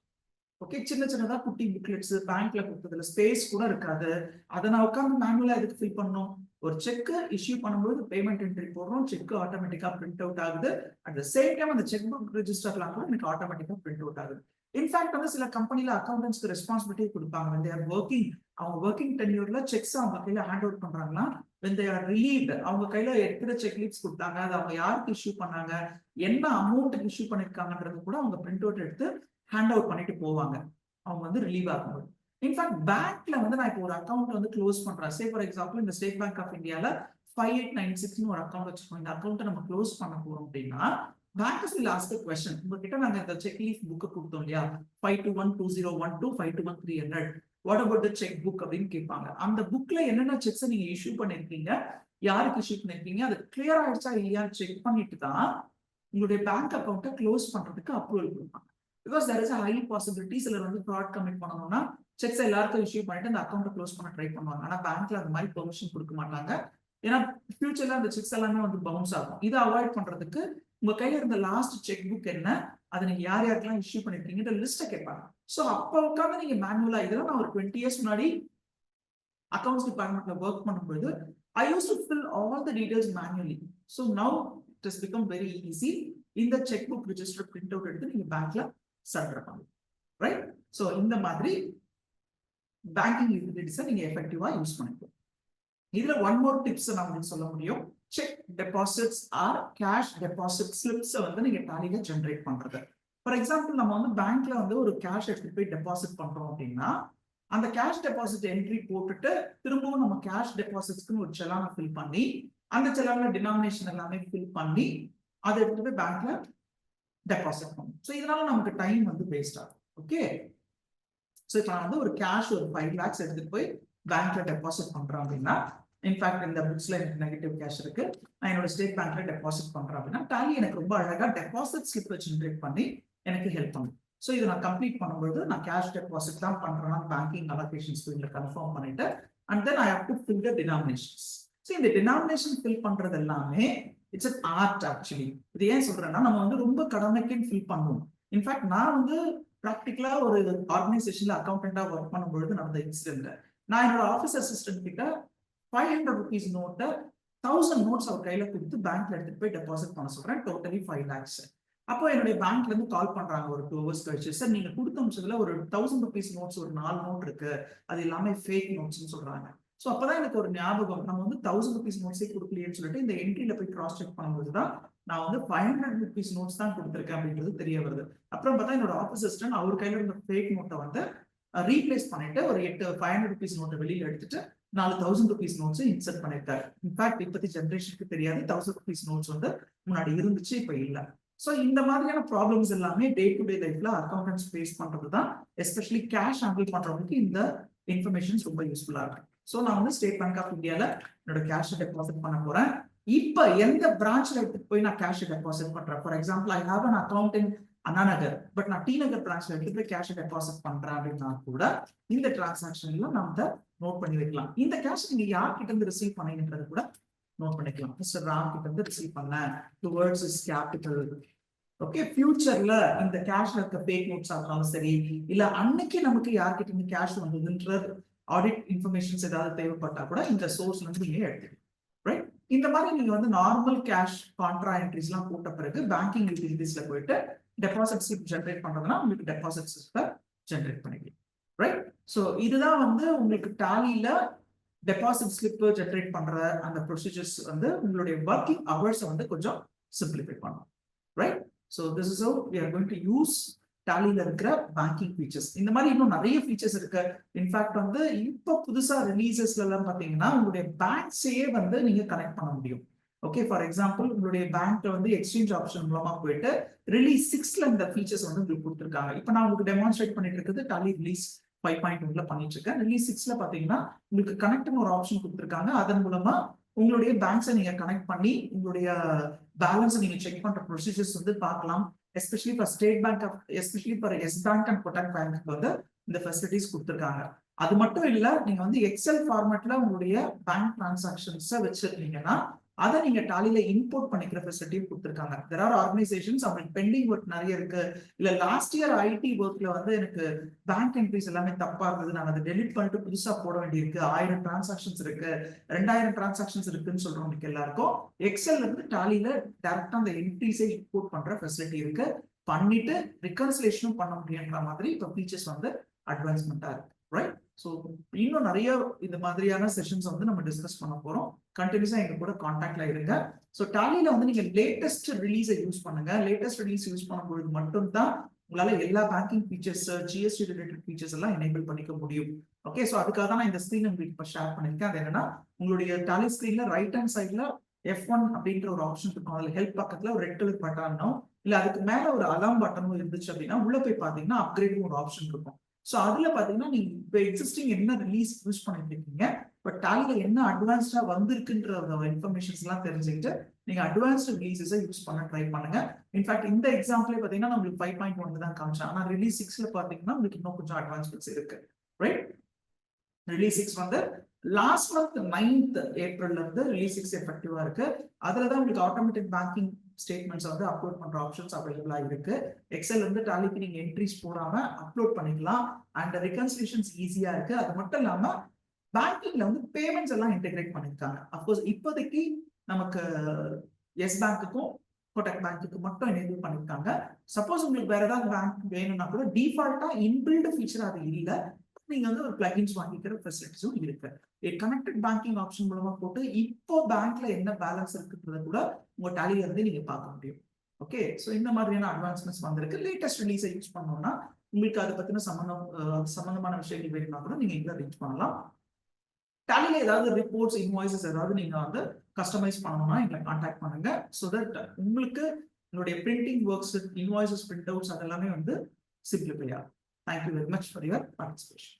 ஓகே, சின்ன சின்னதா குட்டி புக்லெட்ஸ் பேங்க்ல கொடுத்ததுல ஸ்பேஸ் கூட இருக்காது. அதை நான் உட்காந்து மேனுவலா எதுக்கு ஃபில் பண்ணணும்? ஒரு செக் இஷ்யூ பண்ணும்போது பேமெண்ட் என்ட்ரி போடுறோம், செக் ஆட்டோமேட்டிக்கா பிரிண்ட் அவுட் ஆகுது. அட் த சேம் டைம் அந்த செக் புக் ரெஜிஸ்டர்லாம் கூட எனக்கு ஆட்டோமேட்டிக்கா பிரிண்ட் அவுட் ஆகுது. இன்ஃபேக்ட் வந்து சில கம்பெனில அக்கௌண்டன்ஸ்க்கு ரெஸ்பான்சிபிலிட்டி கொடுப்பாங்க. when they are working, அவங்க ஒர்க்கிங் டென்யூர்ல செக்ஸ் அவங்க கையில ஹேண்ட் அவுட் பண்றாங்கன்னா, when they are relieved, அவங்க கையில எத்தனை செக் லீவ்ஸ் கொடுத்தாங்க, அது அவங்க யாருக்கு இஷ்யூ பண்ணாங்க, என்ன அமௌண்ட்டுக்கு இஷ்யூ பண்ணிருக்காங்கன்றது கூட அவங்க பிரிண்ட் அவுட் எடுத்து ஹேண்ட் அவுட் பண்ணிட்டு போவாங்க அவங்க வந்து ரிலீவ் ஆகும்போது. இன்ஃபேக்ட் பேங்க்ல வந்து நான் இப்போ ஒரு அக்கௌண்ட் வந்து க்ளோஸ் பண்றேன், சே ஃபார் எக்ஸாம்பிள் இந்த ஸ்டேட் பேங்க் ஆஃப் இந்தியால 5896 ஒரு அக்கௌண்ட் வச்சிருக்கோம், இந்த அக்கௌண்ட்டை நம்ம க்ளோஸ் பண்ண போறோம் அப்படின்னா bankers will ask a question. உங்ககிட்ட நாங்க இந்த செக் லீஃப் புக் கொடுத்தோம் இல்லையா, 5212012 521 what about the cheque book அப்படின்னு கேட்பாங்க. அந்த புக்ல என்னென்ன செக்ஸை நீங்க இஷ்யூ பண்ணிருக்கீங்க, யாருக்கு இஷ்யூ பண்ணிருக்கீங்க, அது கிளியர் ஆயிடுச்சா இல்லையான்னு செக் பண்ணிட்டு தான் உங்களுடைய பேங்க் அக்கௌண்ட்டை க்ளோஸ் பண்றதுக்கு அப்ரூவல் கொடுப்பாங்க. Because there is a high possibility சிலர் வந்து ஃப்ராட் கமிட் பண்ணணும்னா செக்ஸ் எல்லாருக்கும் இஷ்யூ பண்ணிட்டு அந்த அக்கௌண்ட்டை க்ளோஸ் பண்ண ட்ரை பண்ணுவாங்க. ஆனா பேங்க்ல அந்த மாதிரி பெர்மிஷன் கொடுக்க மாட்டாங்க, ஏன்னா ஃபியூச்சர்ல அந்த செக்ஸ் எல்லாமே வந்து பவுன்ஸ் ஆகும். இதை அவாய்ட் பண்றதுக்கு உங்க கையில இருந்த லாஸ்ட் செக் புக் என்ன, அதை நீங்க யார் யாருக்கெல்லாம் இஷ்யூ பண்ணிருக்கீங்க லிஸ்ட்டை கேட்பாங்க. ஸோ அப்போ உட்காந்து நீங்க மேனுவலா, இதெல்லாம் நான் ஒரு 20 years முன்னாடி அக்கௌண்ட்ஸ் டிபார்ட்மெண்ட்ல ஒர்க் பண்ணும்போது I used to fill all the details manually. So now it has become very easy. இந்த check book register print out எடுத்து நீங்க பேங்க்ல சப்மிட் பண்ணலாம், ரைட்? ஸோ இந்த மாதிரி பேங்கிங் யூட்டிலிட்டிஸை நீங்க எஃபெக்டிவா யூஸ் பண்ணிக்கலாம். இதுல ஒன் மோர் டிப்ஸ் நான் உங்களுக்கு சொல்ல முடியும். Check deposits R cash deposit slips வந்து நீங்க டாலில ஜென்ரேட் பண்றது. ஃபார் எக்ஸாம்பிள் நம்ம வந்து பேங்க்ல வந்து ஒரு கேஷ் எடுத்துட்டு போய் டெபாசிட் பண்றோம் அப்படின்னா, அந்த கேஷ் டெபாசிட் என்ட்ரி போட்டுட்டு திரும்பவும் நம்ம கேஷ் டெபாசிட்ஸ்க்கு ஒரு செலானை ஃபில் பண்ணி, அந்த செலான டினாமினேஷன் எல்லாமே ஃபில் பண்ணி அதை எடுத்துட்டு போய் பேங்க்ல டெபாசிட் பண்ணும். ஸோ இதனால நமக்கு டைம் வந்து வேஸ்ட் ஆகும். ஓகே, ஸோ இப்போ நான் வந்து ஒரு கேஷ் ஒரு 5 lakhs எடுத்துட்டு போய் பேங்க்ல டெபாசிட் பண்றேன் அப்படின்னா, இன்ஃபேக்ட் இந்த புக்ஸ்ல எனக்கு நெகட்டிவ் கேஷ் இருக்கு, நான் என்னோட ஸ்டேட் பேங்க்ல டெபாசிட் பண்றேன் அப்படின்னா டாலி எனக்கு ரொம்ப அழகா டெபாசிட் ஸ்லிப் ஜென்ரேட் பண்ணி எனக்கு ஹெல்ப் பண்ணும். ஸோ இதை நான் கம்ப்ளீட் பண்ணும்போது நான் கேஷ் டெபாசிட் தான் பண்றேன்னா பேங்கிங் அலோகேஷன் ஸ்கிரீன்ல கன்ஃபார்ம் பண்ணிட்டு, and then I have to fill the denominations. So இந்த டினாமினேஷன் ஃபில் பண்றது எல்லாமே இட்ஸ் அன் ஆர்ட் ஆக்சுவலி. இது ஏன் சொல்றேன்னா, நம்ம வந்து ரொம்ப கடமைக்குன்னு ஃபில் பண்ணுவோம். இன்ஃபேக்ட் நான் வந்து ப்ராக்டிக்கலா ஒரு ஆர்கனைசேஷன்ல அக்கௌண்டண்டா ஒர்க் பண்ணும்பொழுது நடந்த இன்சிடென்ட், நான் என்னோட ஆஃபீஸ் அசிஸ்டன்ட் கிட்ட 500 rupees நோட்டை 1000 notes அவர் கையில கொடுத்து பேங்க்ல எடுத்துட்டு போய் டெபாசிட் பண்ண சொல்றேன், டோட்டலி 5 lakhs. அப்போ என்னுடைய பேங்க்ல இருந்து கால் பண்றாங்க ஒரு 2 hours கழிச்சு, சார் நீங்க கொடுத்த அம்சத்துல ஒரு 1000 rupees நோட்ஸ் ஒரு 4 நோட் இருக்கு, அது எல்லாமே ஃபேக் நோட்ஸ்ன்னு சொல்றாங்க. ஸோ அப்பதான் எனக்கு ஒரு ஞாபகம், நம்ம வந்து 1000 rupees நோட்ஸே கொடுக்கலையேன்னு சொல்லிட்டு இந்த என்ட்ரியில போய் கிராஸ் செக் பண்ணும்போது தான் நான் வந்து 500 rupees நோட்ஸ் தான் கொடுத்துருக்கேன் அப்படின்றது தெரிய வருது. அப்புறம் பார்த்தா என்னோட ஆஃபீஸ் அசிஸ்டன்ட் அவர் கையில இருந்த ஃபேக் நோட்டை வந்து ரீப்ளேஸ் பண்ணிட்டு ஒரு 500 rupees நோட்டை வெளியில எடுத்துட்டு 4000 rupees நோட்ஸ் இன்சர்ட் பண்ணிருக்காரு. இன்ஃபேக்ட் இப்பத்தி ஜென்ரேஷனுக்கு தெரியாது 1000 rupees நோட்ஸ் வந்து முன்னாடி இருந்துச்சு, இப்ப இல்ல. ஸோ இந்த மாதிரியான ப்ராப்ளம்ஸ் எல்லாமே டே டு டே லைஃப்ல அக்கௌண்டன்ஸ் ஃபேஸ் பண்றது தான், எஸ்பெஷலி கேஷ் ஹேண்டில் பண்றவங்களுக்கு இந்த இன்ஃபர்மேஷன்ஸ் ரொம்ப யூஸ்ஃபுல்லா இருக்கு. ஸோ நான் வந்து ஸ்டேட் பேங்க் ஆஃப் இந்தியால என்னோட கேஷ் டெபாசிட் பண்ண போறேன். இப்ப எந்த பிரான்ச்ல எடுத்துட்டு போய் நான் கேஷ் டெபாசிட் பண்றேன், for example I have an account in Anna Nagar, but நான் டி நகர் பிரான்ச்ல எடுத்துட்டு போய் கேஷ் டெபாசிட் பண்றேன் அப்படின்னா கூட இந்த டிரான்சாக்ஷன்ல நான் நோட் பண்ணி வைக்கலாம். இந்த கேஷ் நீங்க யார்கிட்ட இருந்து ரிசீவ் பண்ணீங்கன்றது கூட நோட் பண்ணிக்கலாம். மிஸ்டர் ராம் கிட்ட இருந்து ரிசீவ் பண்ண டுவர்ட்ஸ் இஸ் கேபிட்டல். ஓகே, ஃபியூச்சர்ல இந்த கேஷ்ல இருக்க ஃபேக் நோட்ஸ் ஆனாலும் சரி, இல்ல அன்னைக்கு நமக்கு யார்கிட்ட இருந்து கேஷ் வந்ததுன்ற ஆடிட் இன்ஃபர்மேஷன்ஸ் ஏதாவது தேவைப்பட்டா கூட இந்த சோர்ஸ்ல இருந்து நீங்க எடுத்துக்கலாம். ரைட், இந்த மாதிரி நீங்க வந்து நார்மல் கேஷ் கான்ட்ரா என்ட்ரிஸ் எல்லாம் போட்ட பிறகு பேங்கிங் யூட்டிலிட்டிஸ்ல போயிட்டு டெபாசிட் ஸ்லிப் ஜென்ரேட் பண்றதுனா உங்களுக்கு டெபாசிட் ஸ்லிப்பை ஜென்ரேட் பண்ணிக்கலாம். ரைட், ஸோ இதுதான் வந்து உங்களுக்கு டாலியில டெபாசிட் ஸ்லிப் ஜென்ரேட் பண்ற அந்த ப்ரொசீஜர்ஸ் வந்து உங்களுடைய ஒர்க்கிங் ஹவர்ஸ் வந்து கொஞ்சம் சிம்பிளிஃபை பண்ணும். Right, so this is how we are going to use டாலியில இருக்கிற பேங்கிங் ஃபீச்சர்ஸ். இந்த மாதிரி இன்னும் நிறைய ஃபீச்சர்ஸ் இருக்கு. இன்ஃபேக்ட் வந்து இப்போ புதுசா ரிலீசஸ்ல எல்லாம் பாத்தீங்கன்னா உங்களுடைய பேங்க்ஸையே வந்து நீங்க கனெக்ட் பண்ண முடியும். ஓகே, ஃபார் எக்ஸாம்பிள் உங்களுடைய பேங்க்ல வந்து எக்ஸ்சேஞ்ச் ஆப்ஷன் மூலமா போயிட்டு ரிலீஸ் 6ல இந்த ஃபீச்சர்ஸ் வந்து உங்களுக்கு கொடுத்துருக்காங்க. இப்போ நான் உங்களுக்கு டெமான்ஸ்ட்ரேட் பண்ணிட்டு இருக்கிறது டாலி ரிலீஸ் 5.1ல பண்ணிட்டு இருக்கேன். ரிலீஸ் 6ல பாத்தீங்கன்னா உங்களுக்கு கனெக்ட்னு ஒரு ஆப்ஷன் கொடுத்துருக்காங்க. அதன் மூலமா உங்களுடைய பேங்க்ஸை நீங்க கனெக்ட் பண்ணி உங்களுடைய பேலன்ஸை நீங்க செக் பண்ற ப்ரொசீஜர்ஸ் வந்து பார்க்கலாம். Especially for state bank, especially for yes bank and Kotak bank வந்து இந்த ஃபெசிலிட்டிஸ் கொடுத்துருக்காங்க. அது மட்டும் இல்ல, நீங்க வந்து எக்ஸல் ஃபார்மேட்ல உங்களுடைய பேங்க் டிரான்சாக்ஷன்ஸை வச்சிருக்கீங்கன்னா அதை நீங்க டாலியில இம்போர்ட் பண்ணிக்கிற ஃபெசிலிட்டியும் கொடுத்துருக்காங்க. தெர் ஆர் ஆர்கனைசேஷன்ஸ் அவங்களுக்கு பெண்டிங் ஒர்க் நிறைய இருக்கு, இல்ல லாஸ்ட் இயர் ஐடி ஒர்க்ல வந்து எனக்கு பேங்க் என்ட்ரிஸ் எல்லாமே தப்பா இருந்தது, நான் அதை டெலிட் பண்ணிட்டு புதுசா போட வேண்டியிருக்கு, 1000 டிரான்சாக்ஷன்ஸ் இருக்கு, 2000 டிரான்சாக்ஷன்ஸ் இருக்குன்னு சொல்றவங்களுக்கு எல்லாருக்கும் எக்ஸல் இருந்து டாலியில டைரக்டா அந்த என்ட்ரிஸை இம்போர்ட் பண்ற ஃபெசிலிட்டி இருக்கு. பண்ணிட்டு ரிகன்சிலேஷனும் பண்ண முடியுன்ற மாதிரி இப்போ ஃபீச்சர்ஸ் வந்து அட்வான்ஸ்மெண்டா இருக்கு. ரைட், ஸோ இன்னும் நிறைய இந்த மாதிரியான செஷன்ஸ் வந்து நம்ம டிஸ்கஸ் பண்ண போறோம். கண்டினியூஸா எங்க கூட கான்டாக்ட்ல இருங்க. ஸோ டாலியில வந்து நீங்க லேட்டஸ்ட் ரிலீஸை யூஸ் பண்ணுங்க. லேட்டஸ்ட் ரிலீஸ் யூஸ் பண்ணும்போது மட்டும்தான் உங்களால எல்லா banking features, GST related features எல்லாம் எனேபிள் பண்ணிக்க முடியும். ஓகே, ஸோ அதுக்காக தான் நான் இந்த ஸ்கிரீன் உங்களுக்கு இப்போ ஷேர் பண்ணிருக்கேன். அது என்னன்னா, உங்களுடைய டாலி ஸ்கிரீன்ல ரைட் ஹேண்ட் சைட்ல F1 அப்படின்ற ஒரு ஆப்ஷன் இருக்கும். அதுல ஹெல்ப் பக்கத்துல ஒரு ரெட் கலர் பட்டனும் இல்ல அதுக்கு மேல ஒரு அலாம் பட்டனும் இருந்துச்சு அப்படின்னா உள்ள போய் பாத்தீங்கன்னா அப்கிரேட் ஒரு ஆப்ஷன் இருக்கும். ஸோ அதுல பாத்தீங்கன்னா நீங்க இப்போ எக்ஸிஸ்டிங் என்ன ரிலீஸ் யூஸ் பண்ணிட்டு இருக்கீங்க, பட் டாலியில என்ன அட்வான்ஸ்டா வந்திருக்குன்ற இன்ஃபர்மேஷன்ஸ் எல்லாம் தெரிஞ்சுக்கிட்டு நீங்க அட்வான்ஸ்ட் ரிலீசஸை யூஸ் பண்ண ட்ரை பண்ணுங்க. இன்ஃபேக்ட் இந்த எக்ஸாம்பிளே பாத்தீங்கன்னா உங்களுக்கு 5.1 தான் காமிச்சேன். ஆனா ரிலீஸ் 6ல பாத்தீங்கன்னா உங்களுக்கு இன்னும் கொஞ்சம் அட்வான்ஸ்மெண்ட்ஸ் இருக்கு. ரைட், ரிலீஸ் 6 வந்து லாஸ்ட் மந்த் 9th ஏப்ரல்ல இருந்து ரிலீஸ் 6 எஃபெக்டிவா இருக்கு. அதுலதான் உங்களுக்கு ஆட்டோமேட்டிக் பேங்கிங் ஸ்டேட்மெண்ட்ஸ் வந்து அப்லோட் பண்ற ஆப்ஷன்ஸ் அவைலபிளா இருக்கு. எக்ஸல் வந்து டாலிக்கு நீங்க என்ட்ரிஸ் போடாம அப்லோட் பண்ணிக்கலாம். அண்ட் ரெகன்சிலேஷன்ஸ் ஈஸியா இருக்கு. அது மட்டும் இல்லாம பேங்கிங்ல வந்து பேமெண்ட்ஸ் எல்லாம் இன்டெகிரேட் பண்ணிருக்காங்க. அப்கோர்ஸ் இப்போதைக்கு நமக்கு எஸ் பேங்க்குக்கும் கொட்டாக் பேங்க்கு மட்டும் எனேபிள் பண்ணிருக்காங்க. சப்போஸ் உங்களுக்கு வேற ஏதாவது பேங்க் வேணும்னா கூட டிஃபால்ட்டா இன்பில்ட் ஃபீச்சர் அது இல்லை, நீங்க வந்து ஒரு பிளகின்ஸ் வாங்கிக்கிற ஃபெசிலிட்டிஸும் இருக்கு. கனெக்டட் பேங்கிங் ஆப்ஷன் மூலமா போட்டு இப்போ பேங்க்ல என்ன பேலன்ஸ் இருக்குன்றத கூட உங்க டாலியில இருந்து நீங்க பார்க்க முடியும். ஓகே, ஸோ இந்த மாதிரியான அட்வான்ஸ்மெண்ட்ஸ் வந்திருக்கு. லேட்டஸ்ட் ரிலீஸை யூஸ் பண்ணோம்னா உங்களுக்கு அதை பத்தின சம்பந்தமான விஷயங்கள் வேணும்னா கூட நீங்க இங்க ரீச் பண்ணலாம். டாலியில ஏதாவது ரிப்போர்ட்ஸ், இன்வாய்சஸ் ஏதாவது நீங்க வந்து கஸ்டமைஸ் பண்ணணும்னா எங்களை கான்டாக்ட் பண்ணுங்க. ஸோ தட் உங்களுக்கு உங்களுடைய printing works, invoices, print outs அதெல்லாமே வந்து சிம்பிளிஃபை ஆகும். Thank you very much for your participation.